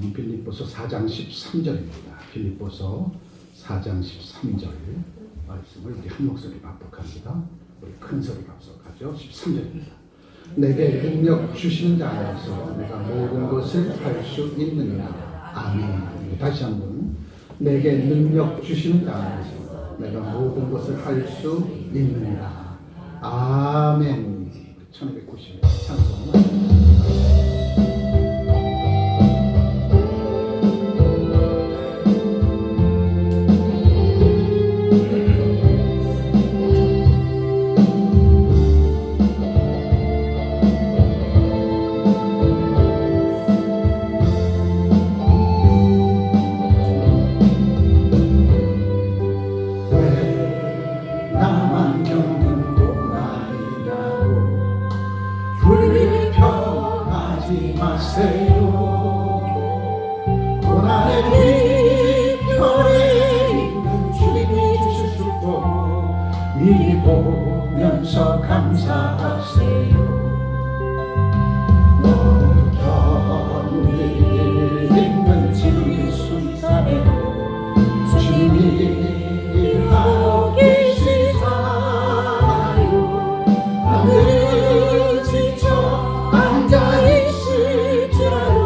빌립보서 4장 13절입니다. 빌립보서 4장 13절 말씀을 우리 한 목소리 반복합니다. 우리 큰 소리 합석하죠. 13절입니다. 내게 능력 주시는 자 안에서 내가 모든 것을 할 수 있느니라. 아멘. 다시 한번 내게 능력 주시는 자 안에서 내가 모든 것을 할 수 있느니라. 아멘. 1290년 찬송. 미리 보면서 감사하세요. 너무 견디기 힘든 이 순간에도 주님이 일하고 계시잖아요. 하늘을 지쳐 앉아있을지라도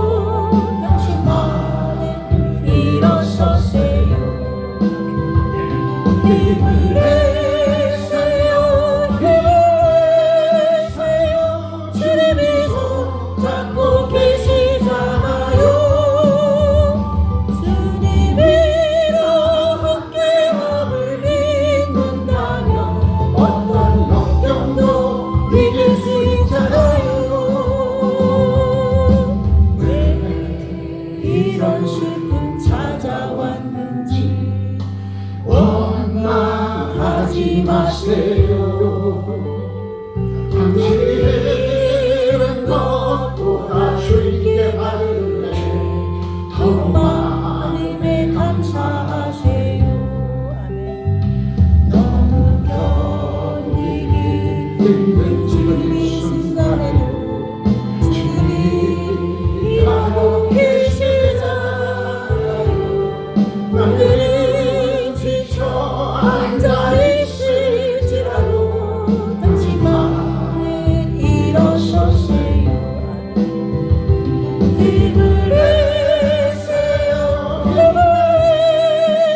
당신만이 일어서세요. 힘을 이런 슬픔 찾아왔는지 원망하지 마세요. 당신은 것보다 주님께 받을래 더 많음에 감사하세요. 너무 견디기 힘든 지금 이 순간에도 주님이 하고 남들은 지쳐 앉아있을지라도 당신만은 일어서세요. 힘을 내세요. 힘을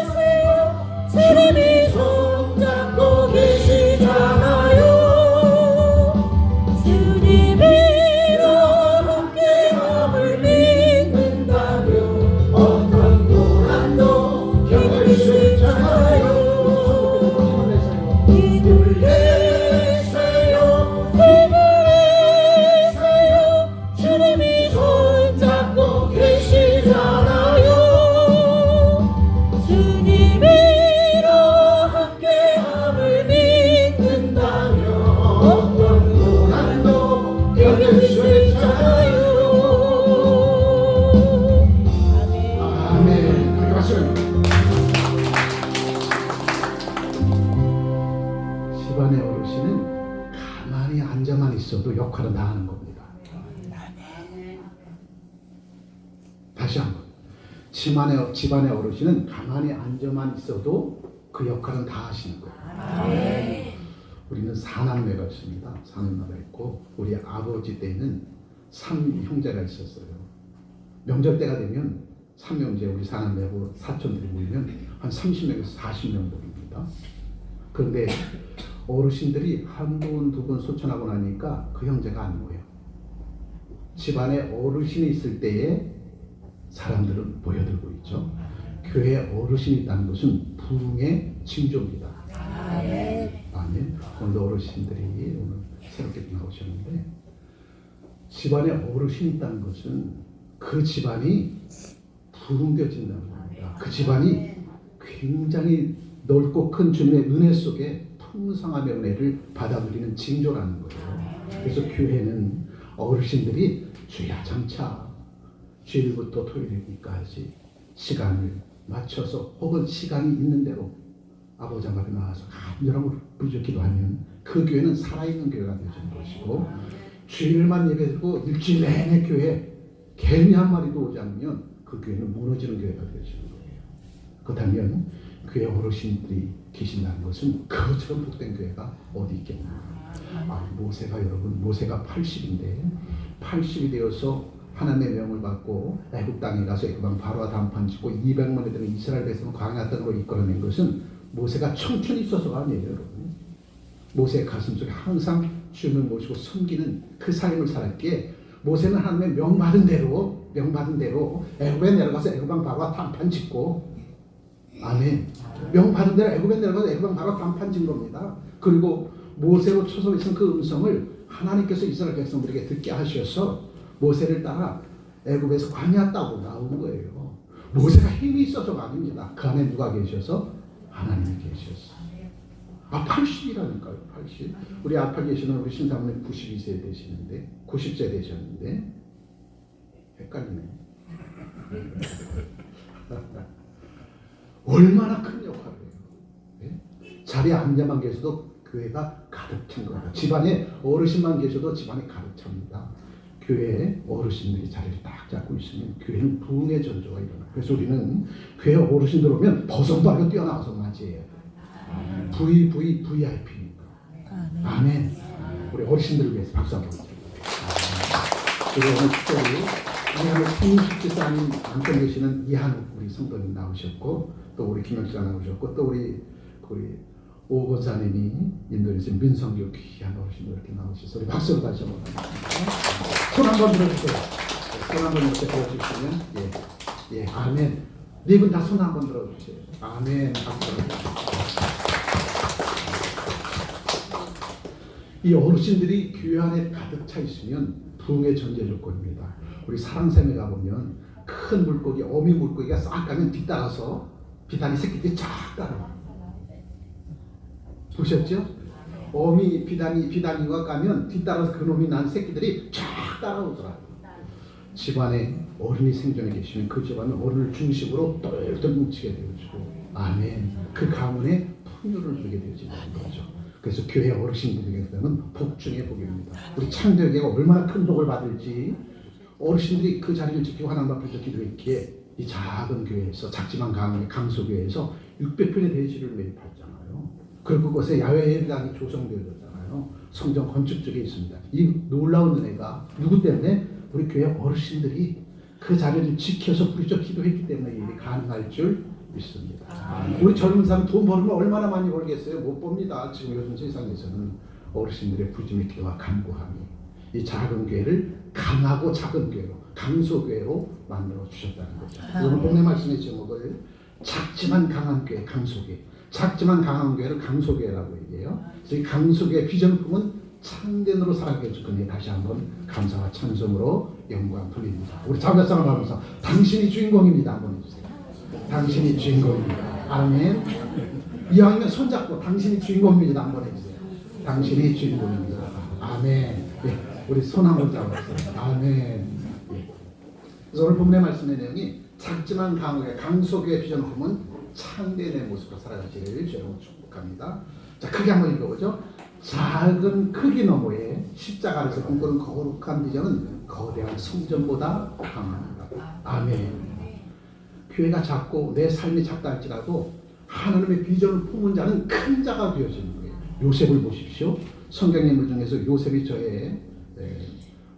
내세요. 주님이 손잡고 계시잖아요. 주님이랑 함께함을 믿는다면 어떤 고난도 견딜 수 있잖아요. 힘을 내세요. 힘을 내세요. 주님이 손잡고 계시잖아요. 주님이랑 함께함을 믿는다면 어떤 고난도 견딜 수 있잖아요. 아멘. 그렇게 왔어요. 집안의 어르신은 가만히 앉아만 있어도 역할은 다 하는 겁니다. 다시 한번. 집안의 어르신은 가만히 앉아만 있어도 그 역할은 다 하시는 거예요. 우리는 4남매가 있습니다. 4남매가 있고 우리 아버지 때는 3형제가 있었어요. 명절 때가 되면 3형제 우리 4남매하고 사촌들이 모이면 한 30명에서 40명 모입니다. 그런데 어르신들이 한 분, 두 분 소천하고 나니까 그 형제가 안 모여요. 집안에 어르신이 있을 때에 사람들은 모여들고 있죠. 교회에 어르신이 있다는 것은 부흥의 징조입니다. 아멘. 오늘 어르신들이 오늘 새롭게 나오셨는데 집안에 어르신이 있다는 것은 그 집안이 부흥되어진다는 겁니다. 그 집안이 굉장히 넓고 큰 주님의 은혜 속에 풍성함의 은혜를 받아들이는 징조라는 거예요. 그래서 교회는 어르신들이 주야 장차 주일부터 토요일까지 시간을 맞춰서 혹은 시간이 있는 대로 아버지 앞에 나와서 간절함으로 부르짖어 기도하면 그 교회는 살아있는 교회가 되어지는 것이고, 주일만 예배드리고 일주일 내내 교회 개미 한 마리도 오지 않으면 그 그 교회는 무너지는 교회가 되어지는 거예요. 그렇다면 교회 어르신들이 계신다는 것은 그것처럼 복된 교회가 어디 있겠나. 모세가 여러분 모세가 80인데 80이 되어서 하나님의 명을 받고 애굽 땅에 가서 애굽 왕 바로와 담판 짓고 200만이 되는 이스라엘 백성을 광야 땅으로 이끌어낸 것은 모세가 청춘이 있어서가 아니에요, 여러분. 모세의 가슴속에 항상 주님을 모시고 섬기는 그 삶을 살았기에 모세는 하나님의 명받은 대로 애굽에 내려가서 애굽 왕 바로와 담판 짓고 아멘. 명받은 대로 애굽에 내려가서 애굽 왕 바로와 담판 짓는 겁니다. 그리고 모세로 초소했던 그 음성을 하나님께서 이스라엘 백성들에게 듣게 하셔서 모세를 따라 애굽에서 광야 땅으로 나온 거예요. 모세가 힘이 있어서가 아닙니다. 그 안에 누가 계셔서? 하나님이 계셨어. 80이라니까요. 80. 우리 앞에 계시는 우리 신사모님 92세 되시는데 90세 되셨는데 헷갈리네. 얼마나 큰 역할을 해요. 네? 자리에 앉아만 계셔도 교회가 가득 찬 거예요. 집안에 어르신만 계셔도 집안이 가득 찹니다. 교회에 어르신들이 자리를 딱 잡고 있으면 교회는 부흥의 전조가 일어나요. 그래서 우리는 교회 어르신들 오면 버선발로 뛰어나와서 맞이해야 돼요. VIP니까. 아멘. 우리 어르신들을 위해서 박수 한번 드립니다. 그리고 오늘 특별히 이한욱 생일집사님 안에 계시는 이한욱 우리 성도님 나오셨고 또 우리 김영수가 나오셨고 또 우리 오 권사님이 인도에서 민성교 귀한 어르신들 이렇게 나오셔서 우리 박수로 다시 한번 손 한번 들어주세요. 손 한번 이렇게 들어주시면 예, 아멘. 네 분 다 손 한번 들어주세요. 아멘. 박수. 이 어르신들이 교회 안에 가득 차 있으면 부흥의 전제 조건입니다. 우리 사랑샘에 가보면 큰 물고기, 어미 물고기가 싹 가면 뒤따라서 비단이 새끼들이 쫙 따라와요. 보셨죠? 어미 비단이가 가면 뒤따라서 그놈이 난 새끼들이 쫙 따라오더라고요. 집안에 어른이 생존해 계시면 그 집안은 어른을 중심으로 똘똘 뭉치게 되어지고 아멘. 그 가문에 풍요를 누리게 되어지는 거죠. 그래서 교회 어르신들에게는 복 중의 복입니다. 우리 창조교회가 얼마나 큰 복을 받을지 어르신들이 그 자리를 지키고 하나님 앞에서 기도했기에 이 작은 교회에서 작지만 강한 강소교회에서 600편의 대지를 매입했잖아요. 그리고 그곳에 야외 예배당이 조성되어졌잖아요. 성전 건축 쪽에 있습니다. 이 놀라운 은혜가 누구 때문에? 우리 교회 어르신들이 그 자리를 지켜서 부르짖어 기도했기 때문에 일이 가능할 줄 믿습니다. 우리 젊은 사람 돈 벌면 얼마나 많이 벌겠어요? 못 봅니다. 지금 요즘 세상에서는 어르신들의 부지런히 기도와 간구함이 이 작은 교회를 강하고 작은 교회로 강소교회로 만들어 주셨다는 거죠. 오늘 본의 말씀의 제목을 작지만 강한 교회 강소교회, 작지만 강한 교회를 강소교회라고 얘기해요. 그래서 이 강소교회 비전 품은 창된으로 살아가게 해줄 거니 다시 한번 감사와 찬송으로 영광 돌립니다. 우리 자별상을 하면서 당신이 주인공입니다 한번 해주세요. 당신이 주인공입니다. 아멘. 이왕이면 손잡고 당신이 주인공입니다 한번 해주세요. 당신이 주인공입니다. 아멘. 예, 우리 손 한번 잡았어요. 아멘. 예. 그래서 오늘 본문의 말씀의 내용이 작지만 강하게 강속의 비전 품은 창대의 모습으로 살아가시기를 주님으로 축복합니다. 자, 크게 한번 읽어보죠. 작은 크기 너머에 십자가에서 꿈꾸는 거룩한 비전은 거대한 성전보다 강합니다. 아멘. 교회가 작고 내 삶이 작다 할지라도 하나님의 비전을 품은 자는 큰 자가 되어지는 거예요. 요셉을 보십시오. 성경 인물 중에서 요셉이 저의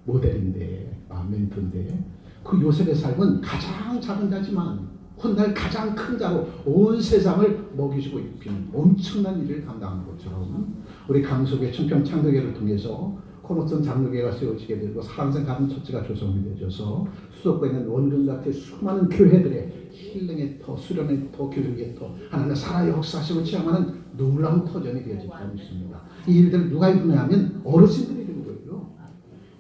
모델인데, 멘토인데 그 요셉의 삶은 가장 작은 자지만 훗날 가장 큰 자로 온 세상을 먹이시고 입히는 엄청난 일을 감당하는 것처럼 우리 강속의 청평창덕회를 통해서 코너선 장로교회가 세워지게 되고 사랑생 가든 처치가 조성이 되어져서 수도권에 있는 원근 같은 수많은 교회들의 힐링의 터, 수련의 터, 교육의 터, 하나님의 살아 역사심을 체험하는 놀라운 터전이 되어지고 있습니다. 이 일들을 누가 이루냐면 어르신들이 이루는 거예요.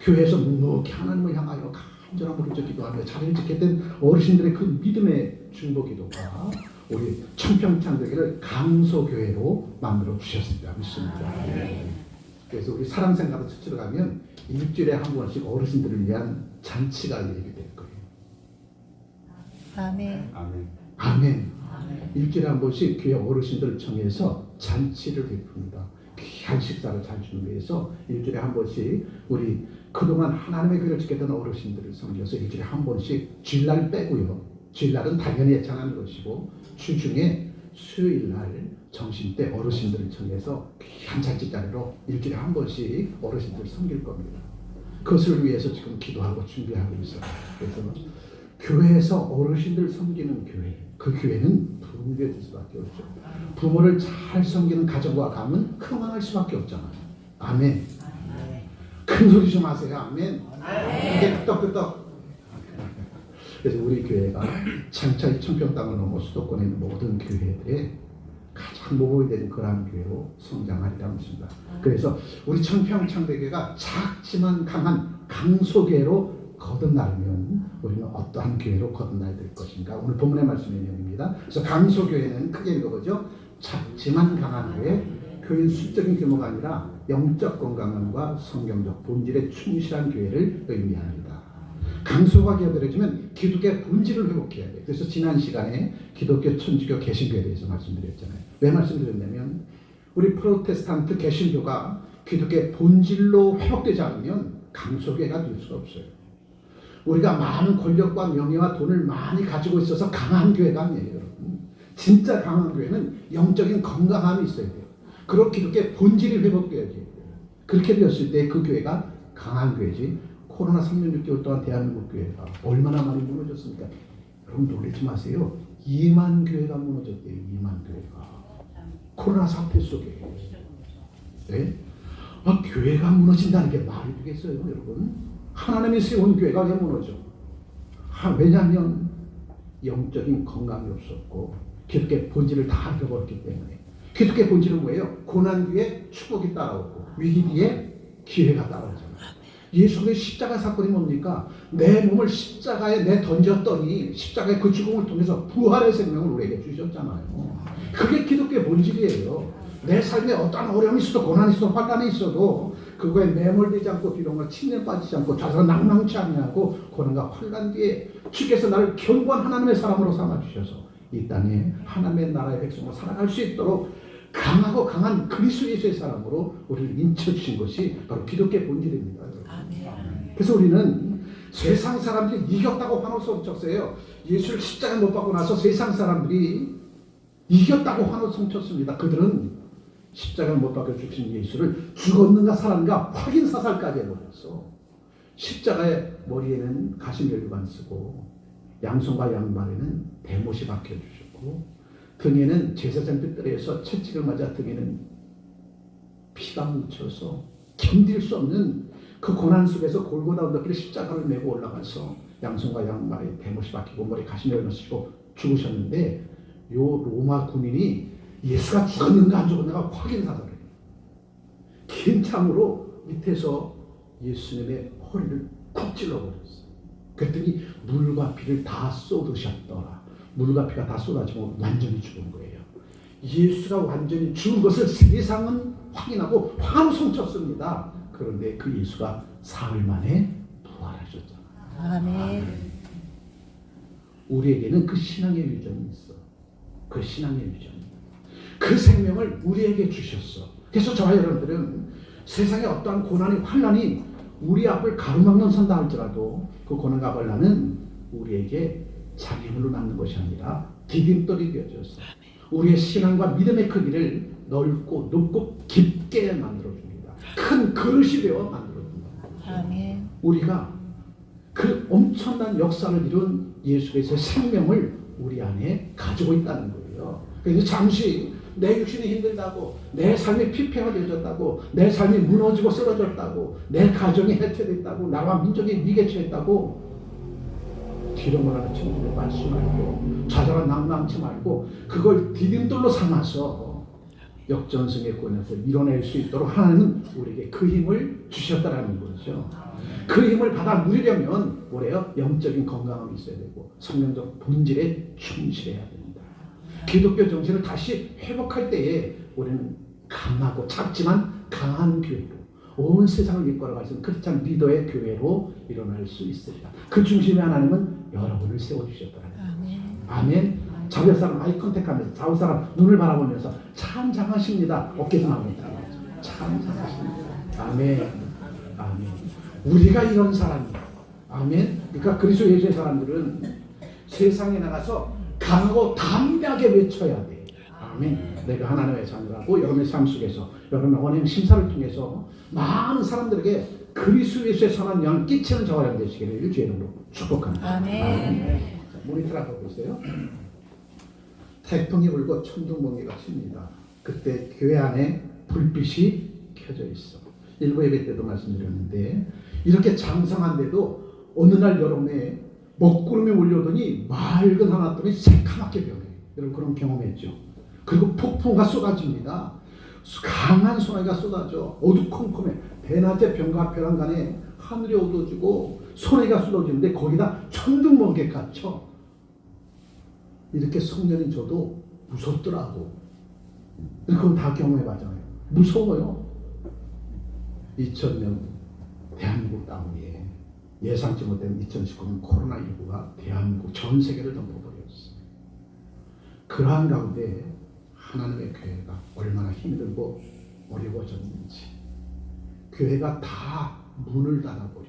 교회에서 묵묵히 하나님을 향하여 간절한 물을 기도하며 자리를 짓게 된 어르신들의 그 믿음의 중보 기도가 우리 청평창덕회를 강소교회로 만들어 주셨습니다. 믿습니다. 그래서 우리 사랑생가로 처치로 가면 일주일에 한 번씩 어르신들을 위한 잔치가 예비될 거예요. 아멘. 아멘. 아멘. 일주일에 한 번씩 교회 어르신들을 청해서 잔치를 베풉니다. 귀한 식사를 잘 주기 위해서 일주일에 한 번씩 우리 그동안 하나님의 교회를 지켰던 어르신들을 섬겨서 일주일에 한 번씩 주일날 빼고요. 주일날은 당연히 예찬하는 것이고 주중에 수요일날 점심때 어르신들을 청해서 귀한 잔치자리로 일주일에 한 번씩 어르신들을 섬길 겁니다. 그것을 위해서 지금 기도하고 준비하고 있어요. 그래서 교회에서 어르신들 섬기는 교회, 그 교회는 붕괴될 수밖에 없죠. 부모를 잘 섬기는 가정과 가면 흥황할 수밖에 없잖아요. 아멘. 큰 소리 좀 하세요. 아멘. 이게 끄떡끄떡. 그래서 우리 교회가 창차 천평 땅을 넘어 수도권에 있는 모든 교회들의 가장 모범이 되는 그러한 교회로 성장하리라 믿습니다. 그래서 우리 천평 창대교회가 작지만 강한 강소교회로 거듭나면 우리는 어떠한 교회로 거듭나야 될 것인가? 오늘 본문의 말씀의 내용입니다. 그래서 강소교회는 크게 읽어보죠. 작지만 강한 교회, 교인 수적인 규모가 아니라 영적 건강함과 성경적 본질에 충실한 교회를 의미합니다. 강소가 되어들어지면 기독교의 본질을 회복해야 돼요. 그래서 지난 시간에 기독교, 천주교, 개신교에 대해서 말씀드렸잖아요. 왜 말씀드렸냐면 우리 프로테스탄트 개신교가 기독교의 본질로 회복되지 않으면 강소교회가 될 수가 없어요. 우리가 많은 권력과 명예와 돈을 많이 가지고 있어서 강한 교회가 아니에요, 여러분. 진짜 강한 교회는 영적인 건강함이 있어야 돼요. 그리고 기독교의 본질이 회복되어야 돼요. 그렇게 되었을 때 그 교회가 강한 교회지. 코로나 3년 6개월 동안 대한민국 교회가 얼마나 많이 무너졌습니까? 여러분 놀라지 마세요. 2만 교회가 무너졌대요. 2만 교회가. 코로나 사태 속에. 네? 교회가 무너진다는 게 말이 되겠어요, 여러분? 하나님이 세운 교회가 왜 무너져? 왜냐하면 영적인 건강이 없었고 기독교의 본질을 다 잃어버렸기 때문에. 기독교의 본질은 뭐예요? 고난 뒤에 축복이 따라오고 위기 뒤에 기회가 따라오잖아요. 예수의 십자가 사건이 뭡니까? 내 몸을 십자가에 던졌더니 십자가의 그 죽음을 통해서 부활의 생명을 우리에게 주셨잖아요. 그게 기독교의 본질이에요. 내 삶에 어떠한 어려움이 있어도 고난이 있어도 환난이 있어도 그거에 매몰되지 않고 뒤로 침례 빠지지 않고 좌절은 낭망치 아니하고 고난과 환난 뒤에 주께서 나를 견고한 하나님의 사람으로 삼아주셔서 이 땅에 하나님의 나라의 백성으로 살아갈 수 있도록 강하고 강한 그리스도 예수의 사람으로 우리를 인쳐주신 것이 바로 기독교의 본질입니다. 그래서 우리는 세상 사람들이 이겼다고 환호성쳤어요. 예수를 십자가에 못 박고 나서 세상 사람들이 이겼다고 환호성쳤습니다. 그들은 십자가에 못 박혀 죽으신 예수를 죽었는가 살았는가 확인 사살까지 해버렸어. 십자가의 머리에는 가시면류관 쓰고 양손과 양발에는 대못이 박혀주셨고 등에는 제사장 뜰뜰에서 채찍을 맞아 등에는 피가 묻혀서 견딜 수 없는 그 고난 속에서 골고다 언덕길에 십자가를 메고 올라가서 양손과 양발에 대못이 박히고 머리에 가시면을 쓰시고 죽으셨는데 요 로마 군인이 예수가 죽었는가 안 죽었는가 확인 사살을 해요. 긴 창으로 밑에서 예수님의 허리를 쿡 찔러버렸어요. 그랬더니 물과 피를 다 쏟으셨더라. 물과 피가 다 쏟아지고 완전히 죽은 거예요. 예수가 완전히 죽은 것을 세상은 확인하고 환호성쳤습니다. 그런데 그 예수가 사흘 만에 부활하셨잖아요. 아멘. 우리에게는 그 신앙의 유전이 있어. 그 신앙의 유전. 그 생명을 우리에게 주셨어. 그래서 저와 여러분들은 세상에 어떠한 고난이 환난이 우리 앞을 가로막는 선다 할지라도 그 고난과 환난은 우리에게 장애물로 남는 것이 아니라 디딤돌이 되어졌어. 우리의 신앙과 믿음의 크기를 넓고 높고 깊게 만들어줍니다. 큰 그릇이 되어 만들어줍니다. 아멘. 우리가 그 엄청난 역사를 이룬 예수 그리스도의 생명을 우리 안에 가지고 있다는 거예요. 그래서 잠시 내 육신이 힘들다고, 내 삶이 피폐해졌다고, 내 삶이 무너지고 쓰러졌다고, 내 가정이 해체됐다고, 나와 민족이 미개체했다고 뒤로 몰아는 친구들 말씀 말고 좌절한 낭망치 말고 그걸 디딤돌로 삼아서 역전승의 권에서 이뤄낼 수 있도록 하나님은 우리에게 그 힘을 주셨다라는 거죠. 그 힘을 받아 누리려면 뭐래요? 영적인 건강함이 있어야 되고 성령적 본질에 충실해야 됩니다. 기독교 정신을 다시 회복할 때에 우리는 강하고 작지만 강한 교회로 온 세상을 이끌어갈 수 있는 크리스찬 리더의 교회로 일어날 수 있습니다. 그 중심에 하나님은 여러분을 세워주셨더라고요. 아멘. 좌우 사람 아이 컨택하면서 좌우 사람 눈을 바라보면서 참 장하십니다. 어깨 좀 합니다. 참 장하십니다. 아멘. 아멘. 우리가 이런 사람이야. 아멘. 그러니까 그리스도 예수의 사람들은 세상에 나가서 강하고 담대하게 외쳐야 돼. 아멘. 내가 하나님의 자녀라고 여러분의 삶 속에서 여러분의 언행 심사를 통해서 많은 사람들에게 그리스도 예수의 선한 영을 끼치는 저와 여러분 되시기를 주의 이름으로 축복합니다. 아멘. 자, 모니터를 보고 있어요. 태풍이 불고 천둥번개가 칩니다. 그때 교회 안에 불빛이 켜져 있어. 일부 예배 때도 말씀드렸는데 이렇게 장성한데도 어느 날 여름에 먹구름이 몰려오더니 맑은 하늘이 새카맣게 변해. 여러분 그런 경험했죠. 그리고 폭풍우가 쏟아집니다. 강한 소나기가 쏟아져. 어두컴컴해. 대낮에 병과 벼랑 간에 하늘이 어두워지고 소나기가 쏟아지는데 거기다 천둥번개가 쳐. 이렇게 성년인 저도 무섭더라고. 그건 다 경험해봤잖아요. 무서워요. 2000년 대한민국 땅 위에 예상치 못한 2019년 코로나19가 대한민국 전 세계를 덮어버렸어. 그러한 가운데 하나님의 교회가 얼마나 힘이 들고 어려워졌는지 교회가 다 문을 닫아버려.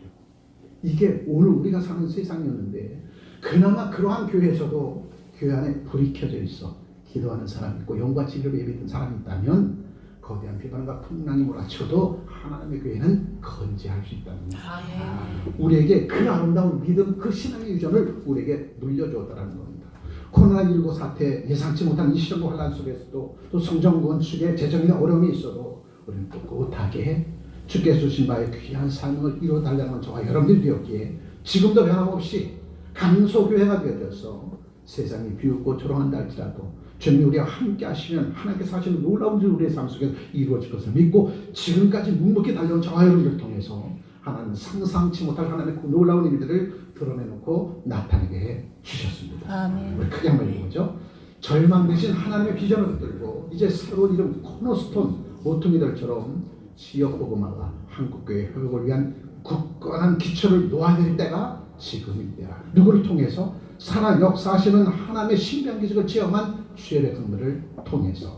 이게 오늘 우리가 사는 세상이었는데 그나마 그러한 교회에서도 교회 안에 불이 켜져 있어 기도하는 사람이 있고 영과 진리로 예배드리는 사람이 있다면 거대한 비방과 풍랑이 몰아쳐도 하나님의 교회는 건재할 수 있다는 거예요. 우리에게 그 아름다운 믿음, 그 신앙의 유전을 우리에게 물려주었다는 겁니다. 코로나19 사태, 예상치 못한 이 시정부 혼란 속에서도 또 성전 건축에 재정이나 어려움이 있어도 우리는 꿋꿋하게 주께서 주신 바의 귀한 삶을 이루어달라는 저와 여러분들이 되었기에 지금도 변함없이 강소교회가 되어서 세상이 비웃고 조롱한다 할지라도 주님 우리와 함께 하시면 하나님께서 하시는 놀라운 일 우리의 삶 속에서 이루어질 것을 믿고 지금까지 묵묵히 달려온 저와 여러분들을 통해서 하나님 상상치 못할 하나님의 그 놀라운 일들을 드러내놓고 나타내게 해 주셨습니다. 아멘. 우리 크게 한번 읽어보죠. 절망 대신 하나님의 비전을 붙들고 이제 새로운 이름 코너스톤 모퉁이들처럼 지역 복음화와 한국교회 회복을 위한 굳건한 기초를 놓아야 될 때가 지금입니다. 누구를 통해서? 살아 역사하시는 하나님의 신비한 기적을 체험한 주의 백성들을 통해서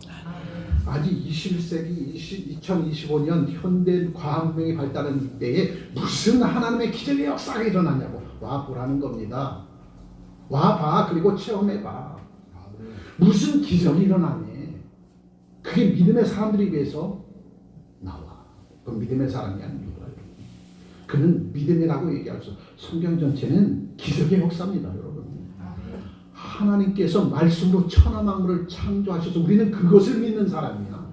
아직 21세기 2025년 현대 과학명이 발달한 이때에 무슨 하나님의 기적의 역사가 일어났냐고 와보라는 겁니다. 와봐. 그리고 체험해봐. 무슨 기적이 일어나네. 그게 믿음의 사람들에 비해서 나와. 그 믿음의 사람이 아닙니다. 그는 믿음이라고 얘기할 수. 성경 전체는 기적의 역사입니다, 여러분. 하나님께서 말씀으로 천하 만물을 창조하셔서 우리는 그것을 믿는 사람이야.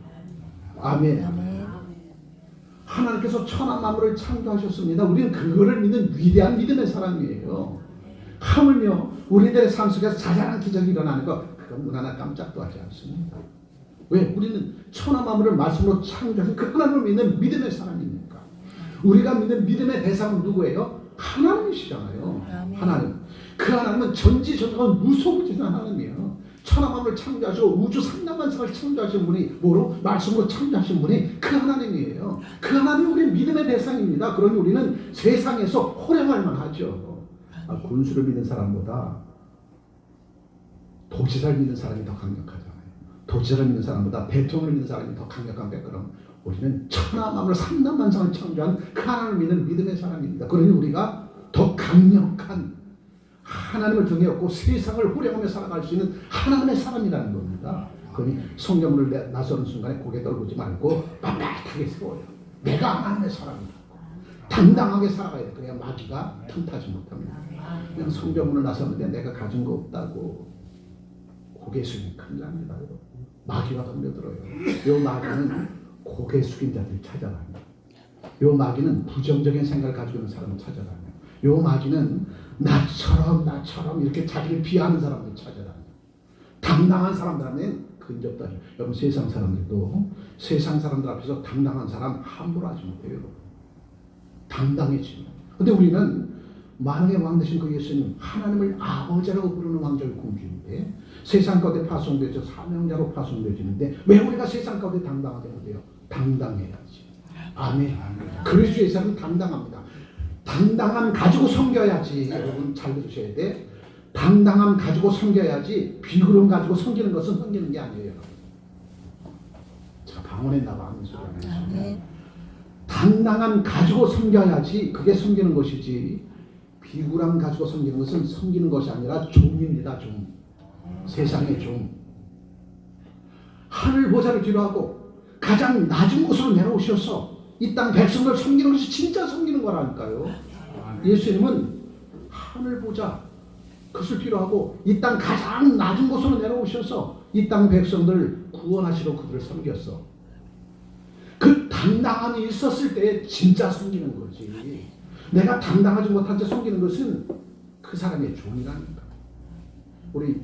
아멘. 하나님께서 천하 만물을 창조하셨습니다. 우리는 그거를 믿는 위대한 믿음의 사람이에요. 하물며 우리들의 삶 속에서 자잘한 기적이 일어나는 것 그건 문 하나 깜짝도 하지 않습니다. 왜? 우리는 천하 만물을 말씀으로 창조하신 그 하나님을 믿는 믿음의 사람이니까. 우리가 믿는 믿음의 대상은 누구예요? 하나님이시잖아요. 하나님. 그 하나님은 전지전능한 무소부지한 하나님이에요. 천하 만물을 창조하시고 우주 상당만상을 창조하신 분이 뭐로? 말씀으로 창조하신 분이 그 하나님이에요. 그 하나님이 우리 믿음의 대상입니다. 그러니 우리는 세상에서 호령할 만하죠. 군수를 믿는 사람보다 도지사를 믿는 사람이 더 강력하잖아요. 도지사를 믿는 사람보다 대통령을 믿는 사람이 더 강력한 것처럼 우리는 천하 만물 상당만상을 창조한 그 하나님을 믿는 믿음의 사람입니다. 그러니 우리가 더 강력한 하나님을 등에 업고 세상을 호령하며 살아갈 수 있는 하나님의 사람이라는 겁니다. 그러니 성경을 나서는 순간에 고개 떨구지 말고 빳빳하게 세워요. 내가 하나님의 사람이라고. 당당하게 살아가야 돼. 그래야 마귀가 틈타지 못합니다. 그냥 성경문을 나섰는데 내가 가진 거 없다고 고개 숙이면 큰일 납니다. 마귀가 덤벼들어요. 요 마귀는 고개 숙인 자들 찾아갑니다. 요 마귀는 부정적인 생각을 가지고 있는 사람을 찾아갑니다. 요 마귀는 나처럼 이렇게 자기를 비하하는 사람들 찾아다녀요. 당당한 사람들한테는 근접도 하죠. 여러분 세상 사람들도 세상 사람들 앞에서 당당한 사람 함부로 하지 못해요. 여러분. 당당해집니다. 근데 우리는 만왕의 왕 되신 그 예수님 하나님을 아버지라고 부르는 왕족의 공주인데 세상 가운데 파송되어서 사명자로 파송되어지는데 왜 우리가 세상 가운데 당당하게 못해요? 당당해야지. 아멘. 그리스도의 사람은 당당합니다. 당당함 가지고 섬겨야지. 여러분 잘 들으셔야 돼. 당당함 가지고 섬겨야지 비굴함 가지고 섬기는 것은 섬기는 게 아니에요. 제가 방언했나 봐. 아멘 소리 안 해서. 당당함 가지고 섬겨야지 그게 섬기는 것이지, 비굴함 가지고 섬기는 것은 섬기는 것이 아니라 종입니다. 종. 세상의 종. 하늘 보좌를 뒤로하고 가장 낮은 곳으로 내려오셔서 이 땅 백성을 섬기는 것이 진짜 섬기는 거라니까요. 예수님은 하늘 보좌 그것을 뒤로하고 이 땅 가장 낮은 곳으로 내려오셔서 이 땅 백성들을 구원하시러 그들을 섬겼어. 그 당당함이 있었을 때 진짜 섬기는 거지. 내가 당당하지 못한 채 섬기는 것은 그 사람의 종이라니까. 우리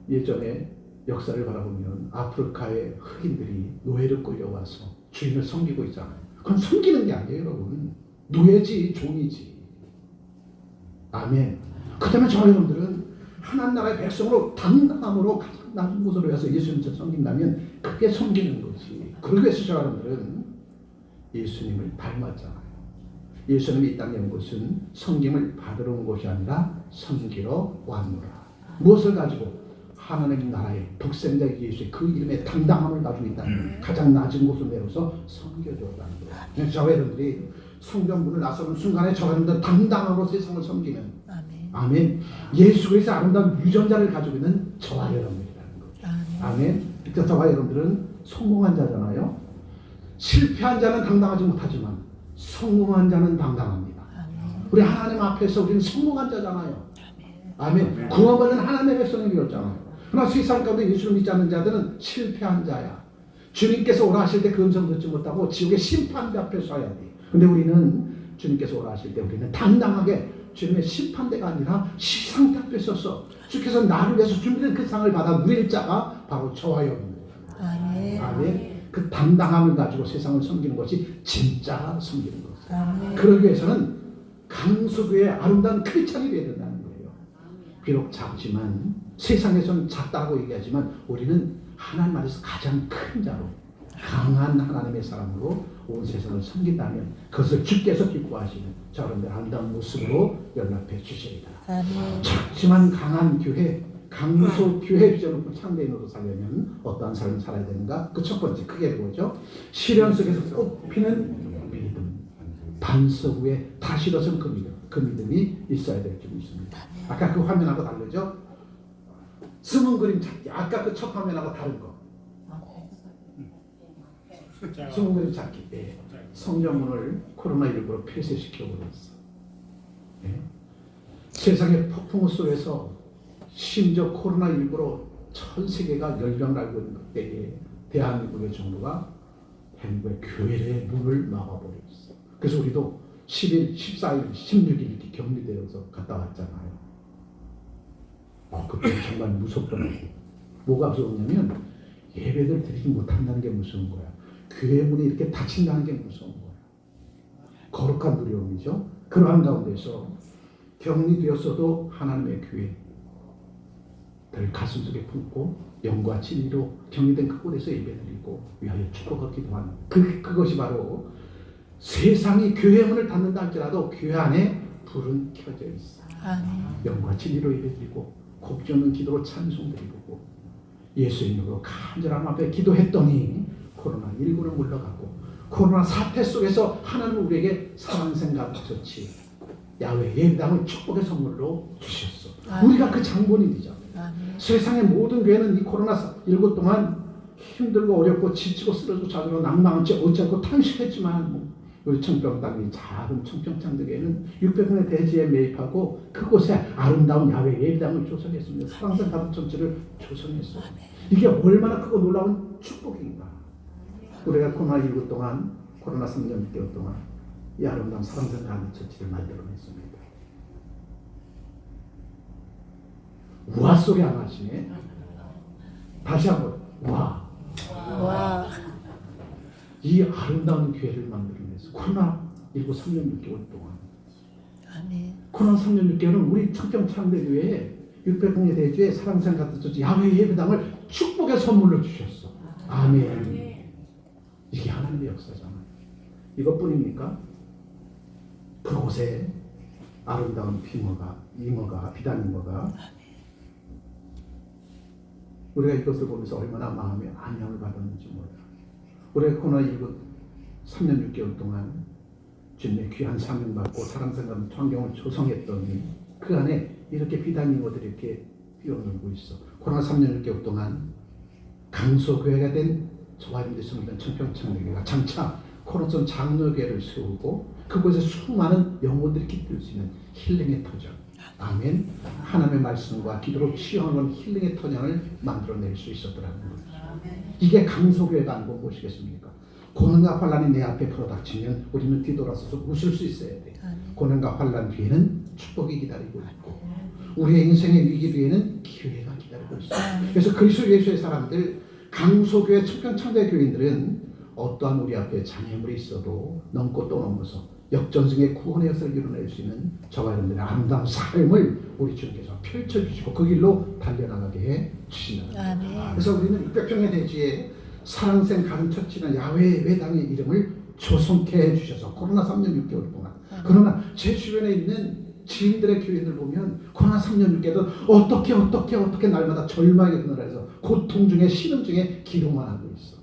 예전에 역사를 바라보면 아프리카의 흑인들이 노예를 끌려와서 주인을 섬기고 있잖아요. 그건 섬기는 게 아니에요, 여러분. 노예지, 종이지. 아멘. 그다음에 저와 여러분들은 하나님 나라의 백성으로 당당함으로 가장 낮은 곳으로 가서 예수님을 섬긴다면 그게 섬기는 거지. 그러기 위해서 저와 여러분들은 예수님을 닮았잖아요. 예수님이 이 땅에 온 것은 섬김을 받으러 온 것이 아니라 섬기러 왔노라. 무엇을 가지고? 하나님 나라의 독생자 예수의 그 이름의 당당함을 가지고 있다는 가장 낮은 곳으로 내려서 섬겨줬다는 거예요. 저와 여러분들이 성경문을 나서는 순간에 저와 여러분들은 당당함으로 세상을 섬기는, 아멘. 예수 그리스도의 아름다운 유전자를 가지고 있는 저와 여러분들이라는 거예요. 아멘. 그래서 저와 여러분들은 성공한 자잖아요. 실패한 자는 당당하지 못하지만 성공한 자는 당당합니다. 우리 하나님 앞에서 우리는 성공한 자잖아요. 아멘. 구원받은 하나님의 백성이었잖아요. 그러나 세상 가운데 예수를 믿지 않는 자들은 실패한 자야. 주님께서 오라 하실 때 그 음성 듣지 못하고 지옥의 심판대 앞에 서야 돼. 근데 우리는 주님께서 오라 하실 때 우리는 당당하게 주님의 심판대가 아니라 시상대 앞에 서서 주께서 나를 위해서 준비된 그 상을 받아 누릴 자가 바로 저와 여러분입니다. 아멘. 그 당당함을 가지고 세상을 섬기는 것이 진짜 섬기는 것이에요. 그러기 위해서는 강소교의 아름다운 크리스찬이 되어야 된다는 거예요. 비록 작지만 세상에서는 작다고 얘기하지만 우리는 하나님 안에서 가장 큰 자로 강한 하나님의 사람으로 온 세상을 섬긴다면 그것을 주께서 기뻐하시는 저런 아름다운 모습으로 연락해 주시리라. 작지만 강한 교회, 강소 교회 비전을 창대인으로 살려면 어떠한 삶을 살아야 되는가? 그 첫 번째 크게 보죠. 시련 속에서 꽃피는 믿음, 반석 위에 다시 일어선 그 믿음, 그 믿음이 있어야 될 줄 믿습니다. 아까 그 화면하고 다르죠? 숨은 그림 찾기. 아까 그 첫 화면하고 다른 거. 숨은 그림 찾기. 네. 성경문을 코로나19로 폐쇄시켜버렸어. 네. 세상의 폭풍 속에서 심지어 코로나19로 전 세계가 열병을 앓고 있는 그때에 대한민국의 정부가 한국의 교회의 문을 막아버렸어. 그래서 우리도 10일, 14일, 16일 이렇게 격리되어서 갔다 왔잖아요. 그때 정말 무섭더라고. 뭐가 무서웠냐면 예배를 드리지 못한다는 게 무서운 거야. 교회 문이 이렇게 닫힌다는 게 무서운 거야. 거룩한 두려움이죠. 그러한 가운데서 격리되었어도 하나님의 교회를 가슴 속에 품고 영과 진리로 격리된 그곳에서 예배드리고 위하여 축복을 기도하는 그것이 바로 세상이 교회 문을 닫는다 할지라도 교회 안에 불은 켜져 있어. 영과 진리로 예배드리고 곱지 않는 기도로 찬송드리고 예수의 이름으로 간절한 앞에 기도했더니 코로나19는 물러가고 코로나 사태 속에서 하나님은 우리에게 사랑생 가득히 야훼 예배당을 축복의 선물로 주셨어. 우리가 그 장본이 되죠. 세상의 모든 교회는 이 코로나19 동안 힘들고 어렵고 지치고 쓰러지고 자주로 낭망한 채 어찌않고 탄식했지만 우리 청평당이 작은 청평창덕에는 600평의 대지에 매입하고 그곳에 아름다운 야외 예배당을 조성했습니다. 사랑산 가득천지를 조성했어요. 이게 얼마나 크고 놀라운 축복인가. 우리가 코로나19 동안 코로나 3년 6개월 동안 이 아름다운 사랑산 가득천지를 만들어냈습니다. 우와 소리 안 하시네. 다시 한번 우와. 이 아름다운 교회를 만들어내서 코로나19 3년 6개월 동안 코로나 3년 6개월은 우리 청평창대교회에 600공예 대주에 사랑산 가득천지 야외 예배당을 축복의 선물로 주셨어. 아멘. 이게 하나님의 역사잖아요. 이것뿐입니까? 그곳에 아름다운 잉어가 비단잉어가 우리가 이것을 보면서 얼마나 마음에 안녕을 받았는지 몰라요. 우리가 코로나19 3년 6개월 동안 주님의 귀한 사명 받고 사랑생활 환경을 조성했더니 그 안에 이렇게 비단잉어들이 이렇게 뛰어놀고 있어. 코로나 3년 6개월 동안 강소교회가 된 저와 여러분들이 섬기던 청평창교회가 장차 코너촌 장로교회를 세우고 그곳에 수많은 영혼들이 깃들 수 있는 힐링의 터전. 아멘. 하나님의 말씀과 기도로 치유하는 힐링의 터전을 만들어낼 수 있었더라는 거죠. 이게 강소교회가 아니고 무엇이겠습니까? 고난과 환란이 내 앞에 들어닥치면 우리는 뒤돌아서서 웃을 수 있어야 돼. 고난과 환란 뒤에는 축복이 기다리고 있고 우리의 인생의 위기 뒤에는 기회가 기다리고 있어요. 그래서 그리스도 예수의 사람들, 강소교회, 청평창대 교인들은 어떠한 우리 앞에 장애물이 있어도 넘고 또 넘어서 역전승의 구원의 역사를 이뤄낼 수 있는 저와 여러분들의 아름다운 삶을 우리 주님께서 펼쳐주시고 그 길로 달려나가게 해 주시는 거예요. 그래서 우리는 600평의 대지에 사랑생 가름처치는 야훼 외당의 이름을 조성케 해주셔서 코로나 3년 6개월 동안 그러나 제 주변에 있는 지인들의 교인들 보면 코로나 3년 6개월 어떻게 날마다 절망의 그늘에서 고통 중에 신음 중에 기도만 하고 있어.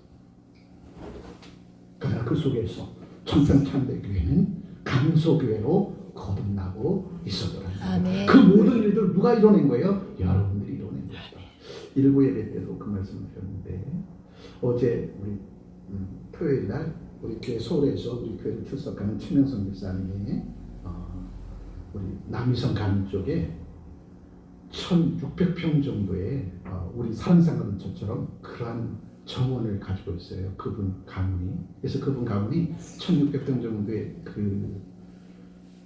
그러나 그 속에서 청평창대교회는 강소교회로 거듭나고 있었더라고요. 그 모든 일들을 누가 이뤄낸 거예요? 여러분들이 이뤄낸 것이다. 일부 예배 때도 그 말씀을 드렸는데 어제 우리 토요일날 우리 교회 서울에서 우리 교회를 출석하는 최명선 목사님이 우리 남이성 간 쪽에 1,600평 정도의 우리 사랑상가처럼 그러한 정원을 가지고 있어요. 그분 가문이. 그래서 그분 가문이 1,600평 정도의 그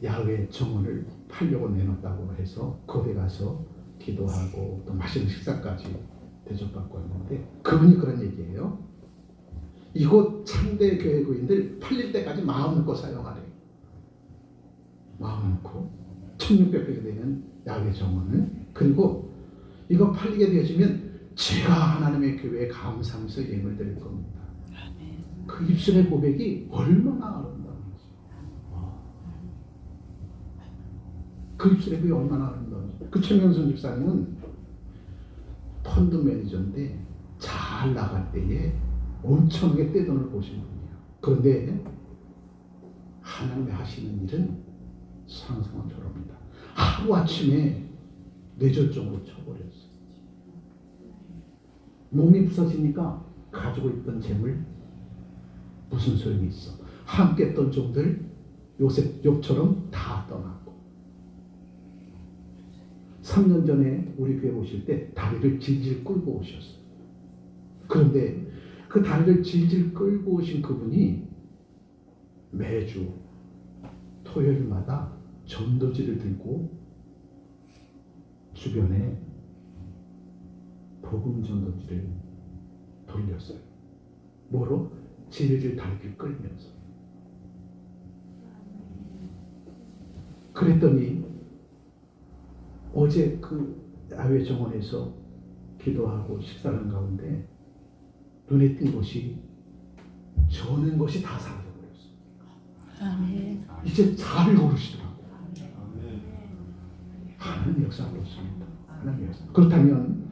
야외 정원을 팔려고 내놨다고 해서 거기에 가서 기도하고 또 맛있는 식사까지 대접받고 왔는데 그분이 그런 얘기예요. 이곳 창대 교회 교인들 팔릴 때까지 마음 놓고 사용하래. 마음 놓고 1,600평이 되는 야외 정원을 그리고 이거 팔리게 되어지면 제가 하나님의 교회에 감사하면서 예물 드릴 겁니다. 그 입술의 고백이 얼마나 아름다운지. 그 입술의 고백이 얼마나 아름다운지. 그 최명선 집사님은 펀드 매니저인데 잘 나갈 때에 엄청나게 떼돈을 보신 분이에요. 그런데 하나님이 하시는 일은 상상은 저럽니다. 하루아침에 뇌졸중으로 쳐버렸어요. 몸이 부서지니까 가지고 있던 재물 무슨 소용이 있어. 함께 했던 종들 욥처럼 다 떠나고 3년 전에 우리 교회 오실 때 다리를 질질 끌고 오셨어요. 그런데 그 다리를 질질 끌고 오신 그분이 매주 토요일마다 전도지를 들고 주변에 복음 전도지를 돌렸어요. 뭐로? 질질 다리를 끌면서. 그랬더니 어제 그 야외 정원에서 기도하고 식사를 한 가운데 눈에 띈 것이 저는 것이 다 사라져버렸어요. 이제 잘 걸으시더라고요. 하나님 역사가 그렇습니다. 하나님 역사. 그렇다면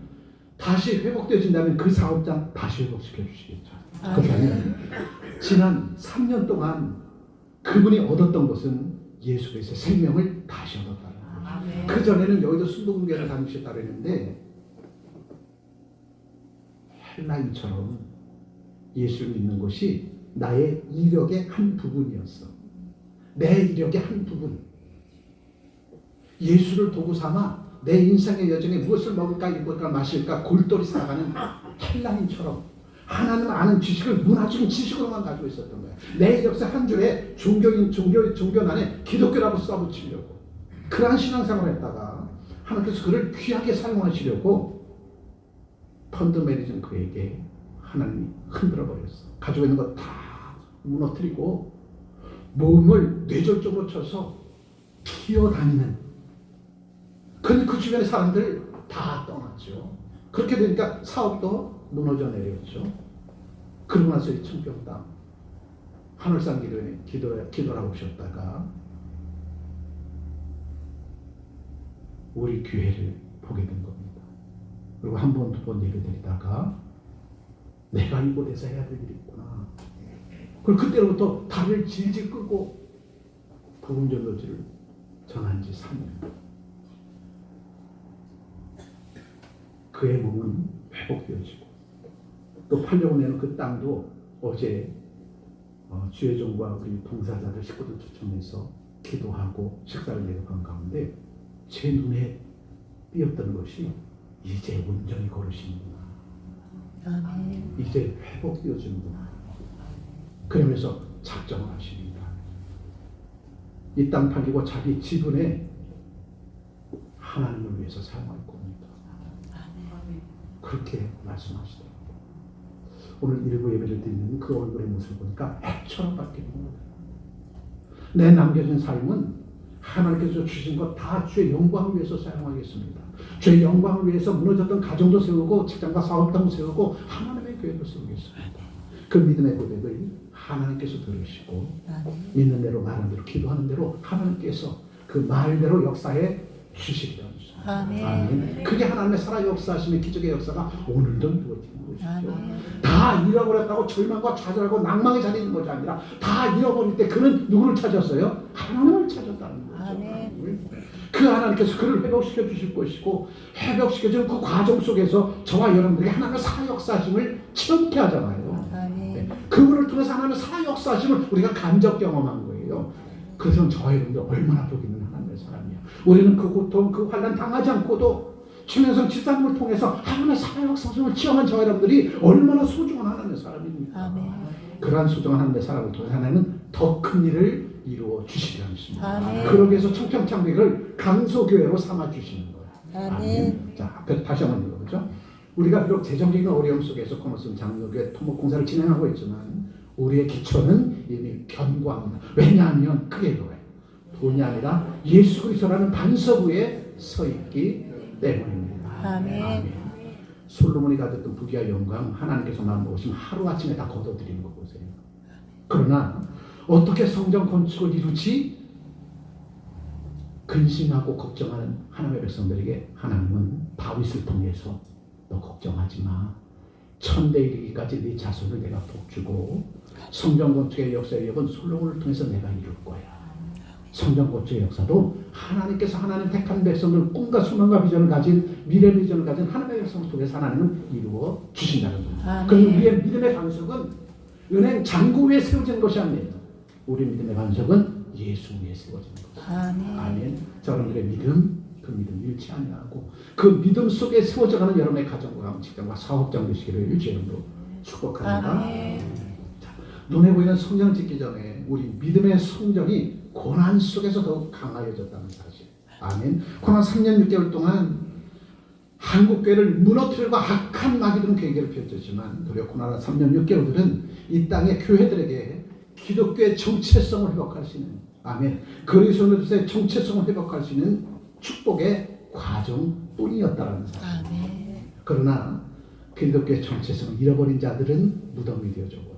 다시 회복되어진다면 그 사업장 다시 회복시켜 주시겠죠. 그렇다면 지난 3년 동안 그분이 얻었던 것은 예수 그리스도의 생명을 다시 얻었다는 거예요. 그 전에는 여의도 순복음교회를 다니셨다 그랬는데 헬라인처럼 예수를 믿는 것이 나의 이력의 한 부분이었어. 내 이력의 한 부분. 예수를 도구 삼아 내 인생의 여정에 무엇을 먹을까 입을까 마실까 골똘히 살아가는 헬라인처럼 하나님 아는 지식을 문화적인 지식으로만 가지고 있었던 거야. 내 역사 한 줄에 종교난에 기독교라고 써붙이려고 그러한 신앙생활을 했다가 하나님께서 그를 귀하게 사용하시려고 펀드 매니저는 그에게 하나님이 흔들어 버렸어. 가지고 있는 거 다 무너뜨리고 몸을 뇌졸중으로 쳐서 기어다니는 그 주변의 사람들 다 떠났죠. 그렇게 되니까 사업도 무너져 내렸죠. 그러고 나서 이 청평당 하늘산 기도라고 오셨다가 우리 교회를 보게 된 겁니다. 그리고 한 번, 두 번 예배 드리다가 내가 이곳에서 해야 될 일이 있구나. 그리고 그때로부터 다리를 질질 끌고 복음전도지를 전한 지 3년. 그의 몸은 회복되어지고 또 팔려고 내는 그 땅도 어제 주혜종과 우리 봉사자들 식구들 초청해서 기도하고 식사를 대접한 가운데 제 눈에 띄었던 것이 이제 온전히 걸으시는구나. 아멘. 이제 회복되어지는구나. 그러면서 작정을 하십니다. 이 땅 팔리고 자기 지분에 하나님을 위해서 사용할 겁니다. 그렇게 말씀하시더라고요. 오늘 일부 예배를 드리는 그 얼굴의 모습을 보니까 해처럼 바뀌는 거예요. 내 남겨진 삶은 하나님께서 주신 것 다 주의 영광을 위해서 사용하겠습니다. 주의 영광을 위해서 무너졌던 가정도 세우고 직장과 사업도 세우고 하나님의 교회도 세우겠습니다. 그 믿음의 고백을 하나님께서 들으시고 믿는 대로 말하는 대로 기도하는 대로 하나님께서 그 말대로 역사에 주시리라. 아멘. 아멘. 그게 하나님의 살아 역사하심의 기적의 역사가 오늘도 이루어지는 것이죠. 아멘. 다 잃어버렸다고 절망과 좌절하고 낭망에 자리에 있는 것이 아니라 다 잃어버릴 때 그는 누구를 찾았어요? 하나님을 찾았다는 거죠. 아멘. 그 하나님께서 그를 회복시켜 주실 것이고 회복시켜주는 그 과정 속에서 저와 여러분들에게 하나님의 살아 역사하심을 체험케 하잖아요. 아멘. 그분을 통해서 하나님의 살아 역사하심을 우리가 간접 경험한 거예요. 그래서 저와 여러분들 얼마나 복 있는 하나님의 사람이야. 우리는 그 고통, 그 환난 당하지 않고도 최면성 집사님을 통해서 하나님의 살아 역사하심을 체험한 저와 여러분들이 얼마나 소중한 하나님의 사람입니까? 아멘. 그러한 소중한 하나님의 사람을 통해 하나님은 더 큰 일을 이루어 주시리라 하십니다. 아멘. 그러기 위해서 청평창교회를 강소교회로 삼아 주시는 거예요. 아멘. 자, 앞에 다시 한번 읽어보죠. 우리가 비록 재정적인 어려움 속에서 코너슨 장로교회 토목공사를 진행하고 있지만 우리의 기초는 이미 견고합니다. 왜냐하면 그게 뭐예요? 돈이 아니라 예수 그리스도라는 반석 위에 서 있기 때문입니다. 아멘. 솔로몬이 가졌던 부귀와 영광 하나님께서 만드시면 하루아침에 다 거둬들이는 거 보세요. 그러나 어떻게 성전 건축을 이루지? 근심하고 걱정하는 하나님의 백성들에게 하나님은 다윗을 통해서 너 걱정하지 마. 천대 이르기까지 네 자손을 내가 복주고 성전 건축의 역사의 역은 솔로몬을 통해서 내가 이룰 거야. 성전 건축의 역사도 하나님께서 하나님 택한 백성들 꿈과 소망과 비전을 가진 미래 비전을 가진 하나님의 백성을 통해서 하나님은 이루어 주신다는 겁니다. 그럼 우리의 믿음의 반석은 은행 잔고 위에 세워지는 것이 아니에요. 우리 믿음의 반석은 예수 위에 세워지는 것입니다. 아멘. 아멘. 여러분들의 믿음, 그 믿음 잃지 아니하고 그 믿음 속에 세워져가는 여러분의 가정과 직장과 사업장 되시기를 주님으로 축복합니다. 아멘. 자, 눈에 보이는 성전을 짓기 전에 우리 믿음의 성전이 고난 속에서 더욱 강화해졌다는 사실. 아멘. 고난 3년 6개월 동안 한국교회를 무너뜨리고 악한 마귀들은 계획을 펼쳤지만 도리어 고난 3년 6개월들은 이 땅의 교회들에게 기독교의 정체성을 회복할 수 있는 아멘. 그리스도의 정체성을 회복할 수 있는 축복의 과정뿐이었다라는 사실. 아멘. 그러나 기독교의 정체성을 잃어버린 자들은 무덤이 되어져 버렸어.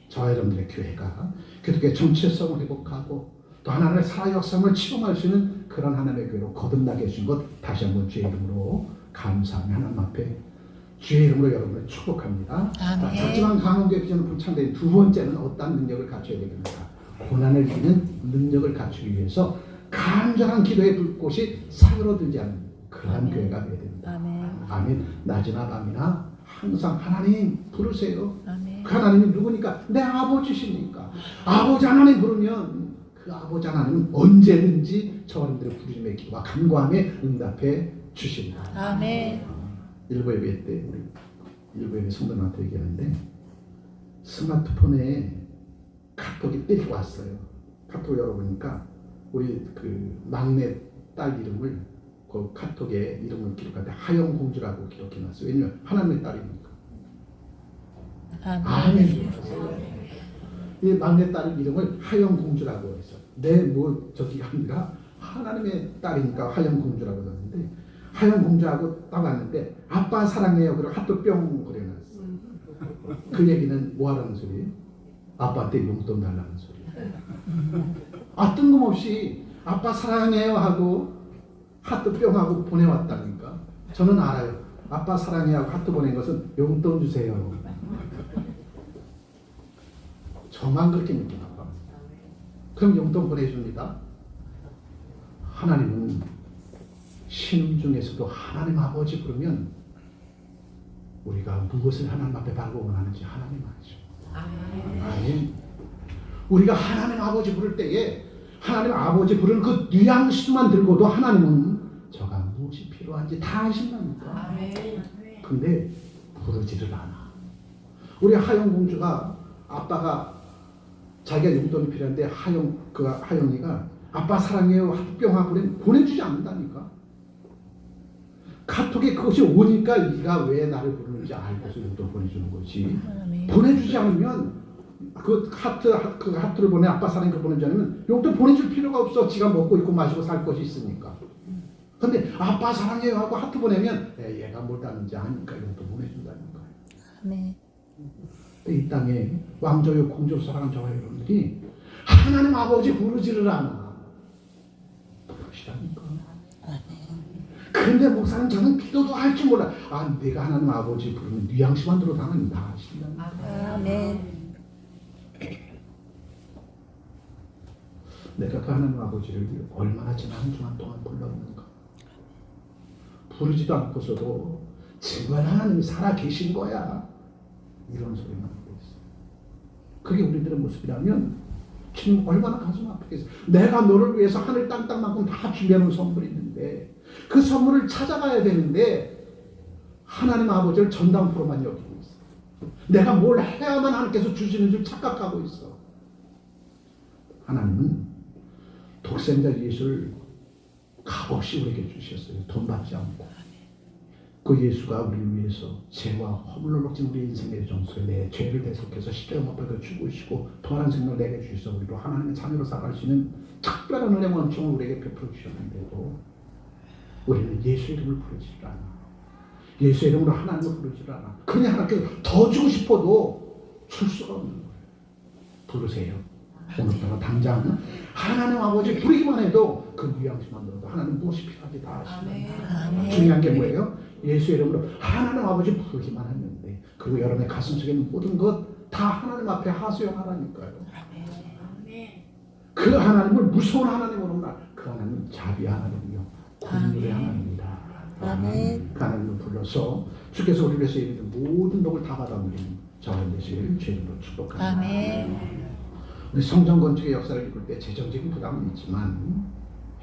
저와 여러분들의 교회가 기독교의 정체성을 회복하고 또 하나님의 살아 역사를 체험할 수 있는 그런 하나님의 교회로 거듭나게 해주신 것 다시 한번 주의 이름으로 감사하며 하나님 앞에 주의 이름으로 여러분을 축복합니다. 아멘. 작지만 강원교회 비전을 불창된 두 번째는 어떤 능력을 갖춰야 됩니까? 고난을 이기는 능력을 갖추기 위해서 간절한 기도의 불꽃이 사그러들지 않는 그러한 아멘. 교회가 되어야 됩니다. 아멘. 아멘. 낮이나 밤이나 항상 하나님 부르세요. 아멘. 그 하나님이 누구니까? 내 아버지십니까? 아버지 하나님 부르면 그 아버지 하나님은 언제든지 저와님들의 부르심의 기도와 간구함에 응답해 주십니다. 아멘. 일부 예배 때 우리 일부 예배 성도님한테 얘기하는데 스마트폰에 카톡이 띡 왔어요. 카톡 열어보니까 우리 그 막내 딸 이름을 그 카톡에 이름을 기록할 때 하영 공주라고 기록해놨어요. 왜냐면 하나님의 딸이니까. 아멘. 이 막내 딸 이름을 하영 공주라고 해서 내 뭐 저기가 아니라 하나님의 딸이니까 하영 공주라고 했는데 하영 공주하고 딱 왔는데 아빠 사랑해요. 그리고 하트 뿅 그려놨어. 그 얘기는 뭐 하라는 소리? 아빠한테 용돈 달라는 소리. 아 뜬금없이 아빠 사랑해요 하고 하트 뿅 하고 보내왔다니까. 저는 알아요. 아빠 사랑해요 하고 하트 보낸 것은 용돈 주세요. 저만 그렇게 느끼나 봐. 그럼 용돈 보내줍니다. 하나님은 신음 중에서도 하나님 아버지 부르면 우리가 무엇을 하나님 앞에 바라고 원하는지 하나님 알죠. 아멘. 우리가 하나님 아버지 부를 때에 하나님 아버지 부르는 그 뉘앙스만 들고도 하나님은 저가 무엇이 필요한지 다 아신답니까? 근데 부르지를 않아. 우리 하영 공주가 아빠가 자기가 용돈이 필요한데 하영이가 아빠 사랑해요 뿅 보내주지 않는다니까. 카톡에 그것이 오니까 네가 왜 나를 부르는지 알고서 용돈 보내주는 거지. 아멘. 보내주지 않으면 그 하트를 보내 아빠 사랑해 보내주지 않으면 용돈 보내줄 필요가 없어. 지가 먹고 입고 마시고 살 것이 있으니까. 근데 아빠 사랑해요 하고 하트 보내면 얘가 뭘 따는지 아니까 용돈 보내준다는 거예요. 아멘. 이 땅에 왕조요 공주로 살아가는 저와 여러분들이 하나님 아버지 부르지를 않아. 부르시라니까. 그런데 목사는 저는 기도도 할 줄 몰라. 내가 하나님 아버지 부르는 뉘앙스만 들어도 하나님 다 아신다니까. 아멘. 내가 그 하나님 아버지를 얼마나 지난 한 주간 동안 불렀는가. 부르지도 않고서도 정말 하나님이 살아 계신 거야. 이런 소리만 하고 있어. 그게 우리들의 모습이라면 주님 얼마나 가슴 아프겠어. 내가 너를 위해서 하늘 땅만큼 다 준비해놓은 선물이 있는데 그 선물을 찾아가야 되는데 하나님 아버지를 전당포로만 여기고 있어. 내가 뭘 해야만 하나님께서 주시는 줄 착각하고 있어. 하나님은 독생자 예수를 값없이 우리에게 주셨어요. 돈 받지 않고. 그 예수가 우리를 위해서 죄와 허물로 먹진 우리 인생의 정수에 내 죄를 대속해서 십자가 못 박아 죽으시고 부활한 생명을 내게 주셔서 우리로 하나님의 자녀로 살아갈 수 있는 특별한 은혜 원총을 우리에게 베풀어 주셨는데도 우리는 예수 이름을 부르지를 않아. 예수 이름으로 하나님을 부르지를 않아. 그냥 하나님께서 더 주고 싶어도 줄 수가 없는 거예요. 부르세요. 오늘따라 당장 하나님 아버지 부르기만 해도 그 뉘앙스만 들어도 하나님 무엇이 필요한지 다 아시는. 중요한 게 뭐예요? 예수 이름으로 하나님 아버지 부르기만 했는데 그리고 여러분의 가슴 속에 있는 모든 것 다 하나님 앞에 하소연하라니까요. 그 하나님을 무서운 하나님으로 그 하나님은 자비 하나님이요 긍휼의 하나님이다. 아멘. 그 하나님을 불러서 주께서 우리를 위해서 이르는 모든 복을 다 받아들인 저와 되시길 주님으로 축복합니다. 아멘. 우리 성전 건축의 역사를 읽을 때 재정적인 부담은 있지만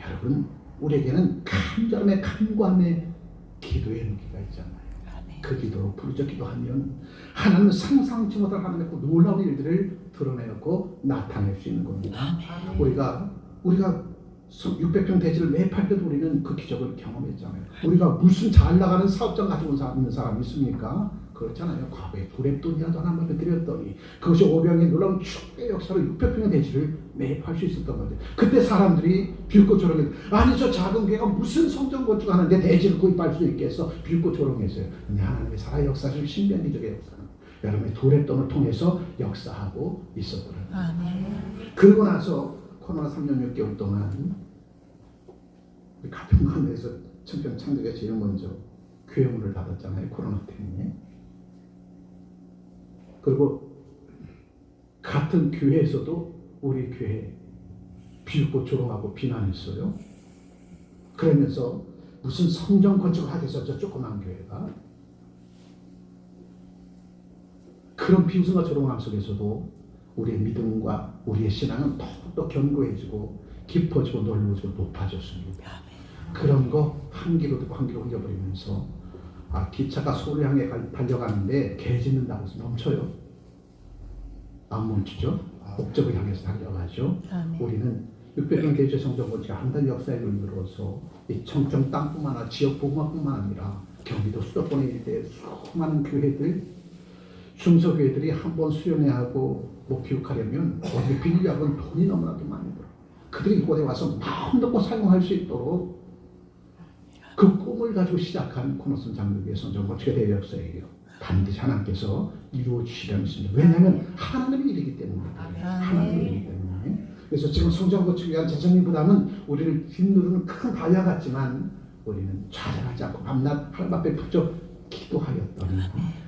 여러분 우리에게는 간절함의 간구함의 기도의 무기가 있잖아요. 그 기도로 부르짖어 기도하면 하나님은 상상치 못할 하나님의 그 놀라운 일들을 드러내고 나타낼 수 있는 겁니다. 우리가 600평 대지를 매입할 때도 우리는 그 기적을 경험했잖아요. 우리가 무슨 잘 나가는 사업장 가지고 있는 사람이 있습니까? 그렇잖아요. 과거에 두랩돈이라도 하나님께 드렸더니 그것이 오병의 놀라운 축복의 역사로 600평의 대지를 매입할 수 있었던 거죠. 그때 사람들이 비웃고 조롱했어요. 아니 저 작은 교회가 무슨 성전 건축하는데 대지를 구입할 수 있겠어? 비웃고 조롱했어요. 근데 하나님의 살아 역사를 신비한 기적의 역사는 여러분의 두랩돈을 통해서 역사하고 있었더라고요. 그러고 나서 코로나 3년 6개월 동안 우리 가평관에서 청평 창조가 제일 먼저 교회 문을 닫았잖아요. 코로나 때문에. 그리고 같은 교회에서도 우리 교회 비웃고 조롱하고 비난했어요. 그러면서 무슨 성전 건축을 하겠어 저 조그만 교회가. 그런 비웃음과 조롱함 속에서도 우리의 믿음과 우리의 신앙은 더욱더 견고해지고 깊어지고 넓어지고 높아졌습니다. 그런 거 한 길로 듣고 한 길로 흘려버리면서 기차가 서울 향해 달려가는데 개 짖는다고 해서 멈춰요. 안 멈추죠. 목적을 향해서 달려가죠. 우리는 600년 대제 성전 건축 한 달 역사에 이르러서 이 청평 땅뿐만 아니라 지역 복음화뿐만 아니라 경기도 수도권에 있을 때 수많은 교회들 중소교회들이 한번 수련회 하고 교육하려면 어디 빌리려면 돈이 너무나도 많이 들어. 그들이 이곳에 와서 마음 놓고 사용할 수 있도록 그 꿈을 가지고 시작한 코너슨 장로교회 성전 건축의 대역사예요. 반드시 하나님께서 이루어 주시려는 것입니다. 왜냐하면 하나님의 일이기 때문에. 하나님의 일이기 때문에. 그래서 지금 성전 건축에 대한 재정의 부담은 우리를 짓누르는 큰 바위와 같지만 우리는 좌절하지 않고 밤낮 하나님 앞에 붙여 기도하였더니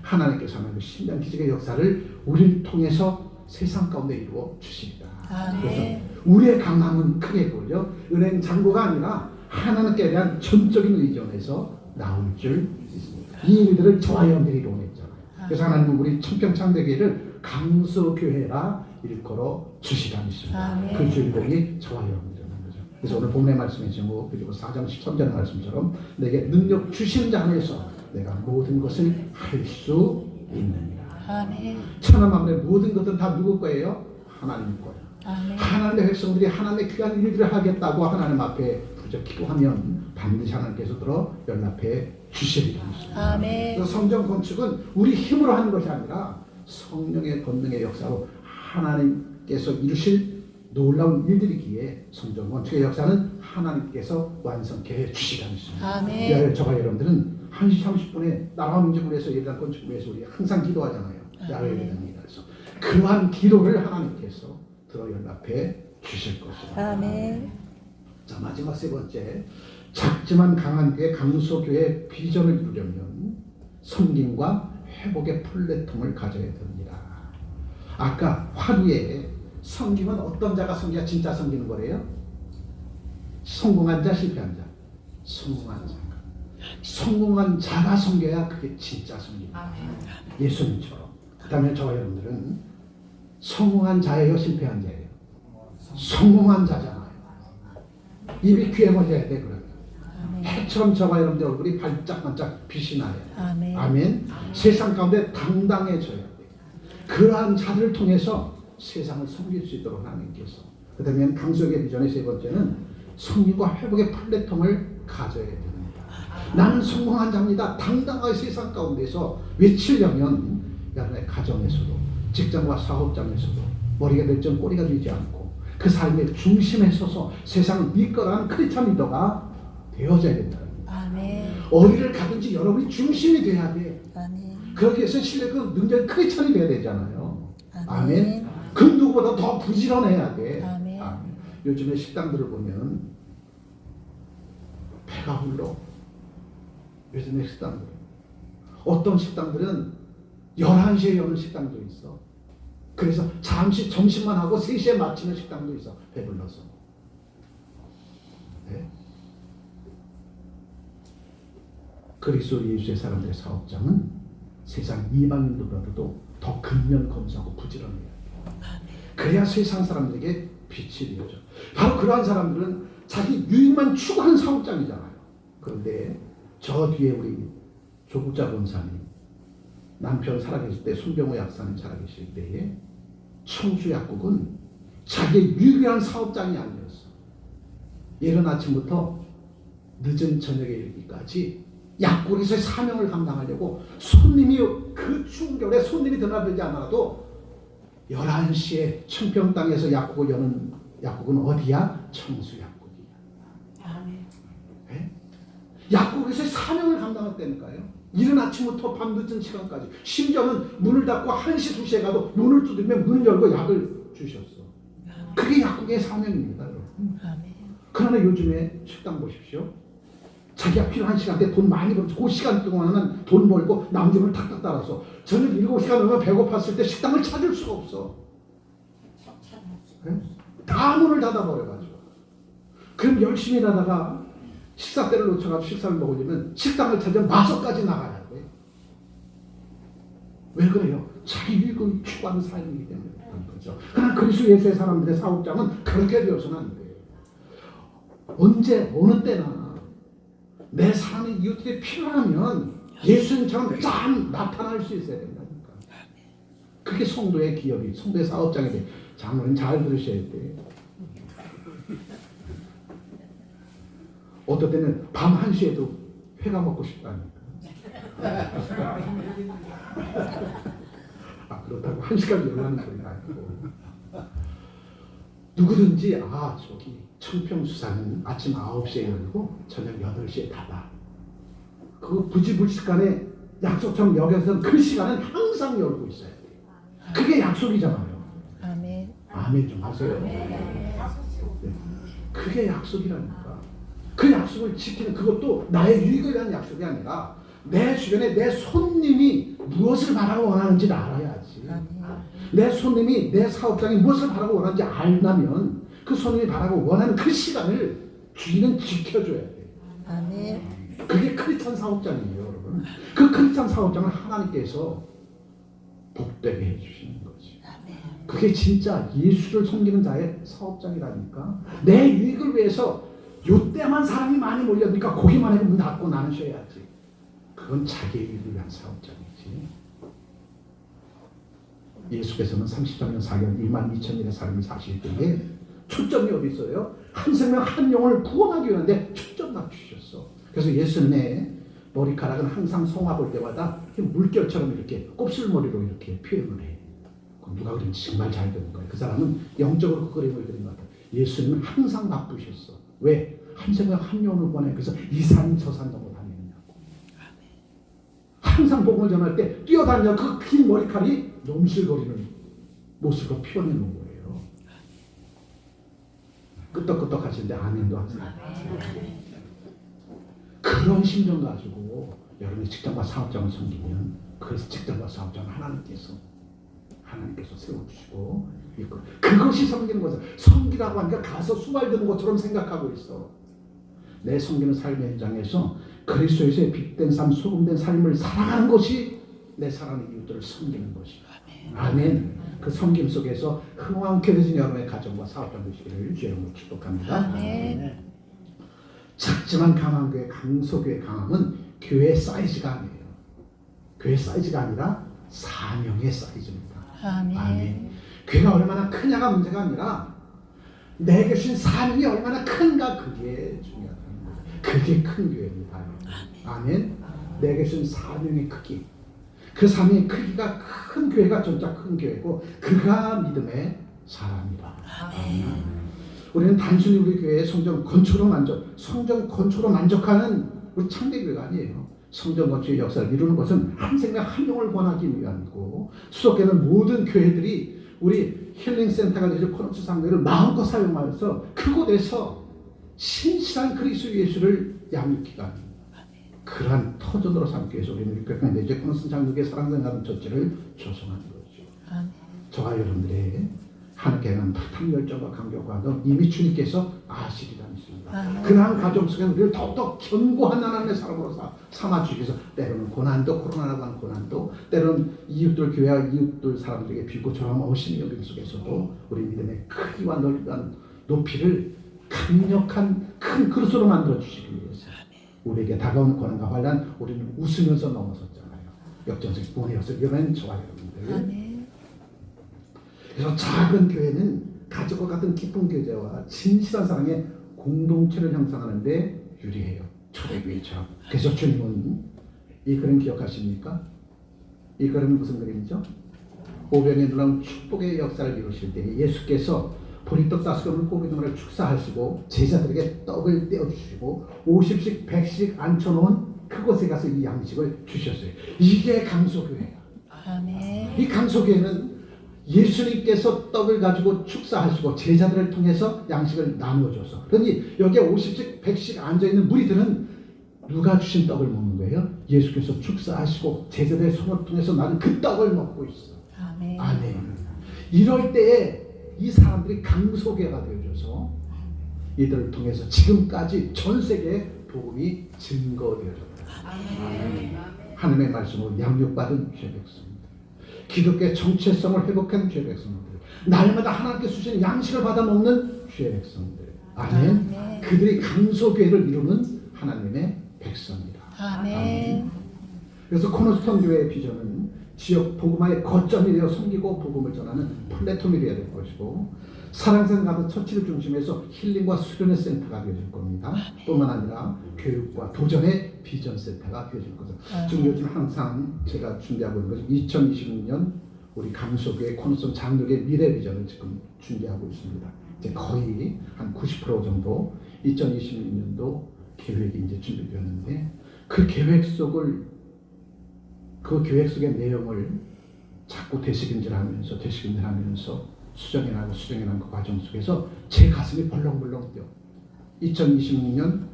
하나님께서 하나님의 신비한 기적의 역사를 우리를 통해서 세상 가운데 이루어 주시리라. 아멘. 그래서 우리의 강함은 크게 보여 은행 잔고가 아니라 하나님께 대한 전적인 의존에서 나올 줄 믿습니다. 이 일들을 저와 여러분들이 이루어냈잖아요. 그래서 하나님은 우리 청평창대교회를 강소교회라 일컬어 주시라 믿습니다. 아멘. 그 주인공이 저와 여러분들이라는 거죠. 그래서 오늘 본문의 말씀의 제목 그리고 4장 13절의 말씀처럼 내게 능력 주시는 자 안에서 내가 모든 것을 할 수 있느니라. 아멘. 천하 만물의 모든 것은 다 누구 거예요? 하나님 거예요. 아멘. 하나님의 백성들이 하나님의 귀한 일들을 하겠다고 하나님 앞에 부르짖어 기도하면 반드시 하나님께서 들어 연락해 주시리라. 아멘. 그래서 성전 건축은 우리 힘으로 하는 것이 아니라 성령의 권능의 역사로 하나님께서 이루실 놀라운 일들이기에 성전 건축의 역사는 하나님께서 완성케 해 주시리라 믿습니다. 아멘. 저와 여러분들은 1시 30분에 나라와 민족을 위해서 예배당 건축을 위해서 우리 항상 기도하잖아요. 야외 예배당이라 해서 그러한 기도를 하나님께서 들어 연락해 주실 것이다. 아멘. 자, 마지막 세 번째, 작지만 강한 교회 강소교회 비전을 이루려면 섬김과 회복의 플랫폼을 가져야 됩니다. 아까 화두에 섬김은 어떤 자가 섬겨야 진짜 섬기는 거래요? 성공한 자, 실패한 자. 성공한 자. 성공한 자가 섬겨야 그게 진짜 섬깁니다. 예수님처럼. 그 다음에 저와 여러분들은 성공한 자예요, 실패한 자예요? 성공한 자잖아요. 입이 귀에 먹어야 돼. 그러면 해처럼 저와 여러분들 얼굴이 반짝반짝 빛이 나요. 아멘. 아멘. 세상 가운데 당당해져야 돼. 그러한 자들을 통해서 세상을 섬길 수 있도록 하나님께서. 그 다음에 강소의 비전의 세 번째는 성립과 회복의 플랫폼을 가져야 됩니다. 나는 성공한 자입니다. 당당하게 세상 가운데서 외치려면 여러분의 가정에서도 직장과 사업장에서도 머리가 될점 꼬리가 되지 않고 그 삶의 중심에 서서 세상을 이끌어가는 크리스찬 리더가 되어져야 된다. 아멘. 어디를 가든지 여러분이 중심이 돼야 돼. 아멘. 그렇기 위해서 실력은 능력이 크리스찬이 돼야 되잖아요. 아멘. 아멘. 그 누구보다 더 부지런해야 돼. 아멘. 요즘에 식당들을 보면 배가 불러. 요즘에 식당들. 어떤 식당들은 11시에 여는 식당도 있어. 그래서 잠시 점심만 하고 3시에 마치는 식당도 있어. 배불러서. 네? 그리스도 예수의 사람들의 사업장은 세상 이방인들보다도 더 근면 검사하고 부지런해야 돼. 그래야 세상 사람들에게 빛이 되어져. 바로 그러한 사람들은 자기 유익만 추구하는 사업장이잖아요. 그런데 저 뒤에 우리 조국자 권사님, 남편 살아계실 때 손병호 약사님 살아계실 때에 청수약국은 자기의 유일한 사업장이 아니었어. 이른 아침부터 늦은 저녁에 이르기까지 약국에서의 사명을 감당하려고 손님이 그 추운 겨울에 손님이 드나들지 않아도 11시에 청평 땅에서 약국을 여는 약국은 어디야? 청수약국이야. 아멘. 네? 약국에서의 사명을 감당했다니까요. 이른 아침부터 밤 늦은 시간까지 심지어는 문을 닫고 1시, 2시에 가도 문을 두드리면 문을 열고 약을 주셨어. 그게 약국의 사명입니다, 여러분. 아멘. 그러나 요즘에 식당 보십시오. 자기가 필요한 시간대 돈 많이 벌어서 그 시간 동안은 돈 벌고 남김을 탁탁 따라서 저녁 7시간 넘으면 배고팠을 때 식당을 찾을 수가 없어. 네? 다 문을 닫아버려가지고. 그럼 열심히 일하다가 식사 때를 놓쳐가지고 식사를 먹으려면 식당을 찾으면 마석까지 나가야 돼. 왜 그래요? 자기 유익을 추구하는 삶이기 때문에 그런 거죠. 그러나 그리스도 예수의 사람들의 사업장은 그렇게 되어서는 안 돼요. 언제 어느 때나 내 삶의 이웃들이 필요하면 예수님처럼 짠 나타날 수 있어야 된다니까. 그게 성도의 기업이, 성도의 사업장이 돼. 장로님 잘 들으셔야 돼. 어떨 때는 밤 1시에도 회가 먹고 싶다니까. 그렇다고 1시까지 연락하는 소리가 아니고. 누구든지 저기 청평수사는 아침 9시에 열리고 저녁 8시에 닫아. 그 부지불식간에 약속처럼 여겨서 그 시간은 항상 열고 있어야 돼. 그게 약속이잖아요. 아멘. 아멘 좀 하세요. 그게 약속이라니까. 그 약속을 지키는 그것도 나의 유익을 위한 약속이 아니라 내 주변에 내 손님이 무엇을 바라고 원하는지를 알아야지. 아멘. 내 손님이 내 사업장이 무엇을 바라고 원하는지 알려면 그 손님이 바라고 원하는 그 시간을 주인은 지켜줘야 돼. 아멘. 그게 크리스찬 사업장이에요, 여러분. 그 크리스찬 사업장을 하나님께서 복되게 해주시는 거지. 그게 진짜 예수를 섬기는 자의 사업장이라니까. 내 유익을 위해서 요때만 사람이 많이 몰려드니까 거기만 해도 문 닫고 나는 쉬어야지. 그건 자기의 유익을 위한 사업장이지. 예수께서는 33년 4개월 2만 2천일의 삶을 사실 때에 초점이 어디 있어요? 한 생명 한 영혼을 구원하기 위한데 초점 맞추셨어. 그래서 예수님의 머리카락은 항상 송아 볼 때마다 물결처럼 이렇게 곱슬머리로 이렇게 표현을 해. 누가 그린지 정말 잘 그린 거예요. 그 사람은 영적으로 그 그림을 그린 것 같아요. 예수님은 항상 바쁘셨어. 왜? 한 생명 한 영혼을 보내. 그래서 이 산 저 산 넘어 다니느냐고. 항상 복음을 전할 때 뛰어다니며 그 긴 머리칼이 넘실거리는 모습으로 표현해 놓은 거예요. 끄떡끄떡 하시는데 아멘도 하세요. 그런 심정 가지고 여러분이 직장과 사업장을 섬기면 그 직장과 사업장을 하나님께서 세워주시고 있고, 그것이 섬기는 것은, 섬기라고 하니까 가서 수발 드는 것처럼 생각하고 있어. 내 섬기는 삶의 현장에서 그리스도에서의 빛된 삶, 소금된 삶을 살아가는 것이 내 사랑하는 이웃들을 섬기는 것이. 아멘. 그 섬김 속에서 흥왕케 되신 여러분의 가정과 사업장 되시기를 주의 이름으로 축복합니다. 아멘. 작지만 강한 교회, 강소교회 강함은 교회 사이즈가 아니에요. 교회 사이즈가 아니라 사명의 사이즈입니다. 아멘. 교회가 얼마나 크냐가 문제가 아니라 내게 주신 사명이 얼마나 큰가, 그게 중요하다는 거예요. 그게 큰 교회입니다. 아멘. 내게 주신 사명의 크기, 그 사명의 크기가 큰 교회가 진짜 큰 교회고, 그가 믿음의 사람이다. 아멘. 우리는 단순히 우리 교회의 성전 건축으로 만족하는 우리 창대교회가 아니에요. 성전 건축의 역사를 이루는 것은 한 생명 한 영을 권하기 위함이고, 수도교는 모든 교회들이 우리 힐링센터가 되죠. 코너스 상대를 마음껏 사용하여서 그곳에서 신실한 그리스도 예수를 양육기가 합니다. 그러한 터전으로 삼기 위해서 우리는 육백강 내제 코너스 장로교회 사랑생활하는 전체를 조성하는 거죠. 아멘. 저와 여러분들의 하나님께는 불탄 열정과 간격과도 이미 주님께서 아시리라 믿습니다. 그러한 가정 속에 우리를 더욱더 견고한 하나님의 사람으로 삼아주시기 위해서 때로는 고난도, 코로나라고 하는 고난도, 때로는 이웃들 교회와 이웃들 사람들에게 비고 저런 어신의 여김 속에서도 우리 믿음의 크기와 높이를 강력한 큰 그릇으로 만들어주시기 위해서 우리에게 다가온 고난과 환난, 우리는 웃으면서 넘어섰잖아요. 역전적 본이었을 이번엔 저와 여러분들. 아멘. 그래서 작은 교회는 가족과 같은 기쁜 교제와 진실한 사랑의 공동체를 형성하는 데 유리해요. 초대교회처럼. 그래서 주님은 이 그림 기억하십니까? 이 그림은 무슨 그림이죠? 오병에 놀라운 축복의 역사를 이루실 때 예수께서 보리떡 5개를 고기등을 축사하시고 제자들에게 떡을 떼어주시고 50씩 100씩 앉혀놓은 그곳에 가서 이 양식을 주셨어요. 이게 강소교회예요. 아멘. 이 강소교회는 예수님께서 떡을 가지고 축사하시고 제자들을 통해서 양식을 나누어줘서, 그러니 여기에 50씩 100씩 앉아있는 무리들은 누가 주신 떡을 먹는 거예요? 예수께서 축사하시고 제자들의 손을 통해서 나는 그 떡을 먹고 있어. 아멘. 아멘. 이럴 때에 이 사람들이 강소교회가 되어줘서 이들을 통해서 지금까지 전 세계에 복음이 증거되어졌다. 아멘. 하나님의 말씀으로 양육받은 죄 백성, 기독교의 정체성을 회복한 죄 백성들, 날마다 하나님께 주시는 양식을 받아 먹는 죄 백성들. 아멘. 아멘. 그들이 강소교회를 이루는 하나님의 백성이다. 아멘. 그래서 코너스톤 교회의 비전은 지역 복음화의 거점이 되어 섬기고 복음을 전하는 플랫폼이 되어야 될 것이고, 사랑생 가든 처치를 중심해서 힐링과 수련의 센터가 되어질 겁니다. 뿐만 아니라 교육과 도전의 비전 센터가 되어질 거죠. 지금 요즘 항상 제가 준비하고 있는 것은 2026년 우리 강소교회 코너스톤 장로교회 미래 비전을 지금 준비하고 있습니다. 이제 거의 한 90% 정도 2026년도 계획이 이제 준비되었는데, 그 계획 속의 내용을 자꾸 되새김질하면서 수정해나가는 그 과정 속에서 제 가슴이 벌렁벌렁 뛰어. 2026년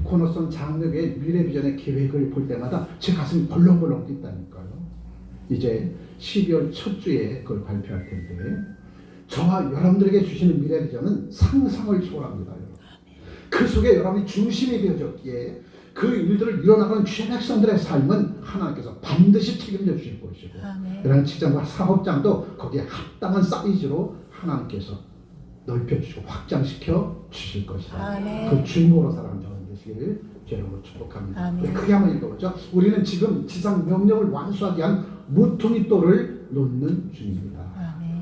코너스톤 장로교회 미래 비전의 계획을 볼 때마다 제 가슴이 벌렁벌렁 뛴다니까요. 이제 12월 첫 주에 그걸 발표할 텐데 저와 여러분들에게 주시는 미래 비전은 상상을 초월합니다. 여러분. 그 속에 여러분이 중심이 되어졌기에 그 일들을 이뤄나가는 주의 백성들의 삶은 하나님께서 반드시 책임져 주실 것이고 이런 직장과 사업장도 거기에 합당한 사이즈로 하나님께서 넓혀주시고 확장시켜 주실 것이다. 그 주인공으로 살아가는 저는 되시기를 주님으로 축복합니다. 우리 크게 한번 읽어보죠. 우리는 지금 지상 명령을 완수하기 위한 모퉁이 돌을 놓는 중입니다.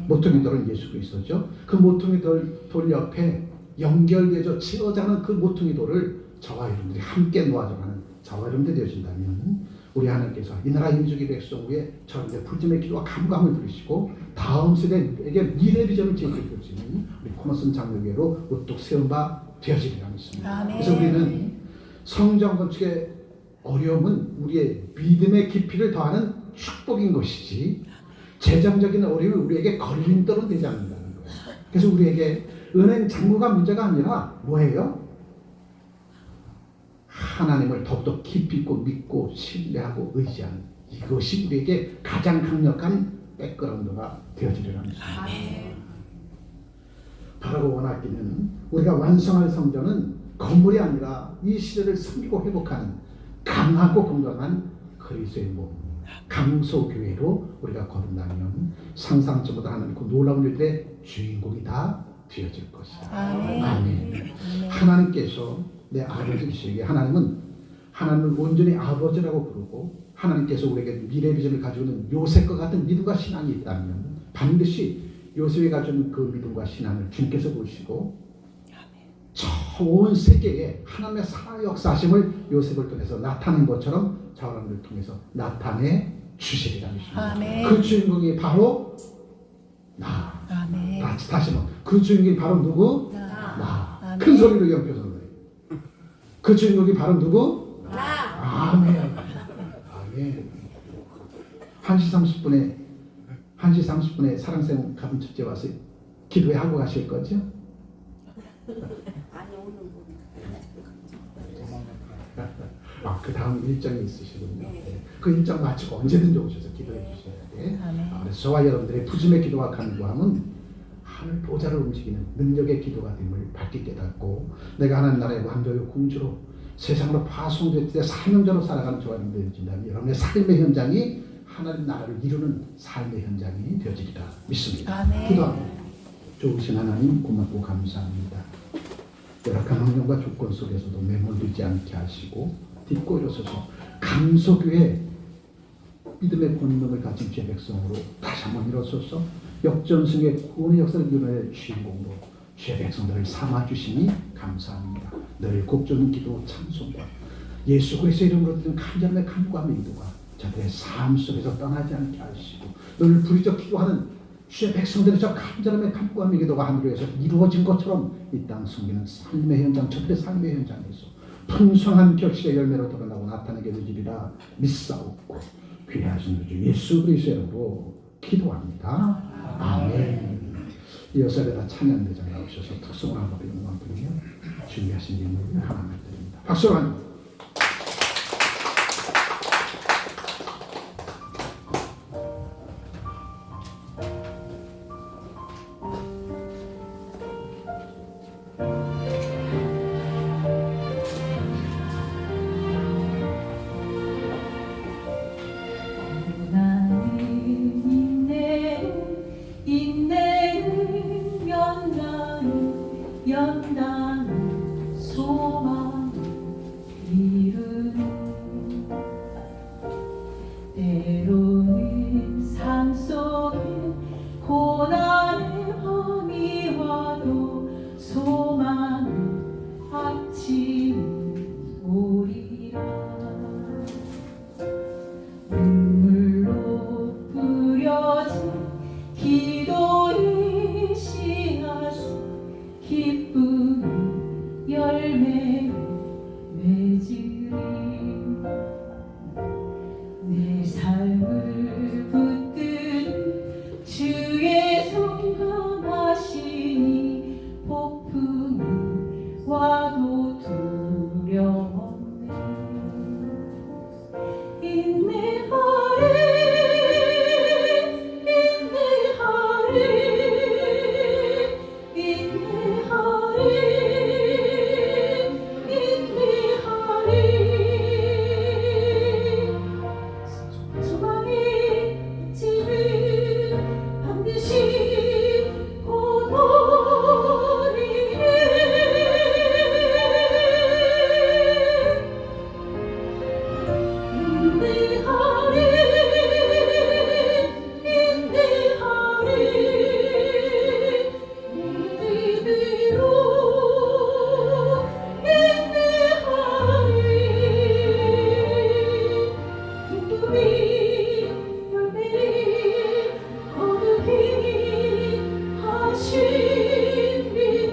모퉁이 돌은 예수 그리스도죠. 그 모퉁이 돌 옆에 연결되어 채워가는 그 모퉁이 돌을 저와 여러분들이 함께 놓아져가는 저와 여러분들이 되어진다면 우리 하나님께서 이 나라 민족의 백성 위에 저런데 부르짖음의 기도와 감감을 들으시고 다음 세대에게 미래 비전을 제시해주시는 우리 코너슨 장로교회로 우뚝 세운 바 되어지리라 믿습니다. 그래서 우리는 성전 건축의 어려움은 우리의 믿음의 깊이를 더하는 축복인 것이지 재정적인 어려움이 우리에게 걸림돌은 되지 않는다는 거예요. 그래서 우리에게 은행 잔고가 문제가 아니라 뭐예요? 하나님을 더욱더 깊이 있고 믿고 신뢰하고 의지하는 이것이 우리에게 가장 강력한 백그라운드가 되어지리라 믿습니다. 바라고 원하기는 우리가 완성할 성전은 건물이 아니라 이 시대를 섬기고 회복하는 강하고 건강한 그리스도의 몸 강소교회로 우리가 거듭나면 상상치 못한 그 놀라운 일들의 주인공이 다 되어질 것이다. 아멘. 하나님께서 내 아버지시기에 하나님을 온전히 아버지라고 부르고 하나님께서 우리에게 미래 비전을 가지고 있는 요셉과 같은 믿음과 신앙이 있다면 반드시 요셉이 가지고 있는 그 믿음과 신앙을 주님께서 보시고 저 온 세계에 하나님의 살아 역사심을 요셉을 통해서 나타낸 것처럼 저를 통해서 나타내 주시리라 믿습니다. 그 주인공이 바로 나. 다시 한번 그 주인공이 바로 누구? 나. 큰 소리로 연표서 그 주인공이 바로 누구? 나. 아멘. 아멘. 1시 30분에 사랑샘 가분 축제 와서 기도회 하고 가실 거죠? 아니 오늘 그 다음 일정이 있으시군요. 네. 그 일정 마치고 언제든지 오셔서 기도해 주셔야 돼. 그래서 저와 여러분들의 부짐의 기도와 간구함은 하늘 보좌를 움직이는 능력의 기도가 됨을 밝게 깨닫고 내가 하나님 나라의 왕조의 공주로 세상으로 파송될 때 사명자로 살아가는 저와 여러분들이 되어진다면 여러분의 삶의 현장이 하나님 나라를 이루는 삶의 현장이 되어지리라 믿습니다. 기도합니다. 좋으신 하나님 고맙고 감사합니다. 열악한 환경과 조건 속에서도 매몰되지 않게 하시고 딛고 일어서서 강소교회 믿음의 권능을 가진 주의 백성으로 다시 한번 일어서서 역전승의 구원의 역사를 이루는 주인공으로 주의 백성들을 삼아주시니 감사합니다. 늘 곡조는 기도 찬송과 예수 그리스도의 이름으로 드린 간절함의 간구함의 기도가 저들의 삶 속에서 떠나지 않게 하시고 늘 부르짖어 기도하는 주의 백성들의 저 간절함의 간구함의 기도가 하늘에서 이루어진 것처럼 이 땅 숨기는 삶의 현장 저들의 삶의 현장에서 풍성한 결실의 열매로 드러나고 나타나게 되리라 믿사옵고 귀하신 주 예수 그리스도의 이름으로 기도합니다. 아멘. 이어서 다 찬양 대장에 나오셔서 특성을 한번 영광 드리며 준비하신 인물을 하나님 드립니다. 박수로 합니다. 연단 소망 이루는 때로는 삶 속에 고난의 밤이 와도 소망은 아침 오리라 눈물로 뿌려진 기도의 씨앗이 기쁨 열매 맺으리 내 삶을 붙드는 주의 성함하시니 폭풍이 와도 두려움 없네 인내 아래 기쁨이 열매를 거두게 하신 믿네.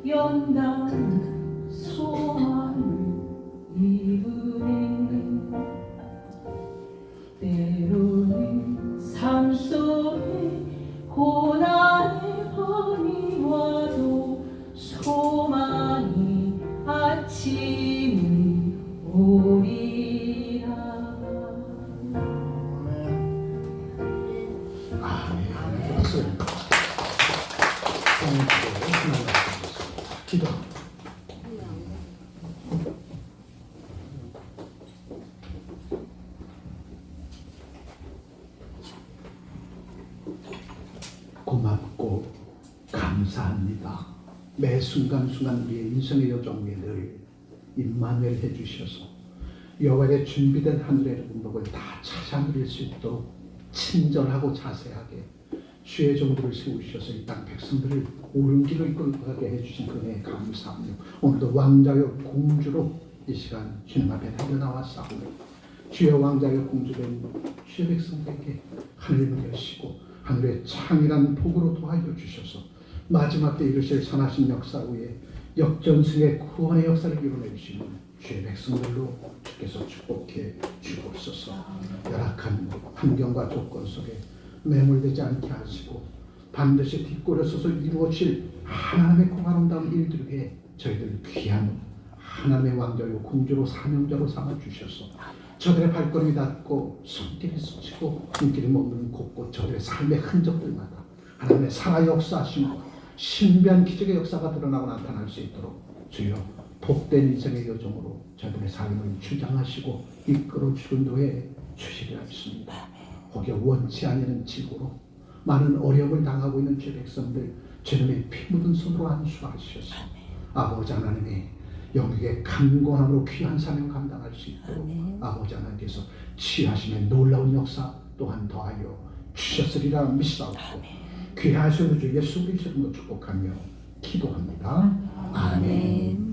연다는 소원을 이루네. 때로는 삶 속에 고난의 밤이 와도 소망이 아침을 오리라. 아멘. 박수. 기도합니다. 고맙고 감사합니다. 매 순간순간 우리의 인생의 여정에 늘 임마누엘 해주셔서 여호와의 준비된 하늘의 운복을 다 찾아 누릴 수 있도록 친절하고 자세하게 주의 종들을 세우셔서 이 땅 백성들을 옳은 길로 이끌게 해주신 그 은혜에 감사합니다. 오늘도 왕자여 공주로 이 시간 주님 앞에 달려나왔사오니 주여 왕자여 공주된 주의 백성들에게 하늘을 여시고 하늘의 창이란 복으로 도와여 주셔서 마지막 때 이루실 선하신 역사 후에 역전승의 구원의 역사를 이루어내주시는 주의 백성들로 주께서 축복해 주옵소서. 열악한 환경과 조건 속에 매몰되지 않게 하시고 반드시 뒷골에 서서 이루어질 하나님의 공아름다운 일들 위해 저희들 귀한 하나님의 왕자요 공주로 사명자로 삼아주셔서 저들의 발걸음이 닿고 손길이 스치고 눈길이 머무는 곳곳 저들의 삶의 흔적들마다 하나님의 살아 역사하심과 신비한 기적의 역사가 드러나고 나타날 수 있도록 주여 복된 인생의 여정으로 저들의 삶을 주장하시고 이끌어 주는도에 주시리라 믿습니다. 혹여 원치 아니는 지고로 많은 어려움을 당하고 있는 주 백성들 주님의 피 묻은 손으로 안수하셔서 아버지 하나님의 영역의 강건함으로 귀한 사명 감당할 수 있도록 아버지 하나님께서 취하심의 놀라운 역사 또한 더하여 주셨으리라 믿사옵고 귀하신 주 예수 그리스도로 축복하며 기도합니다. 아멘.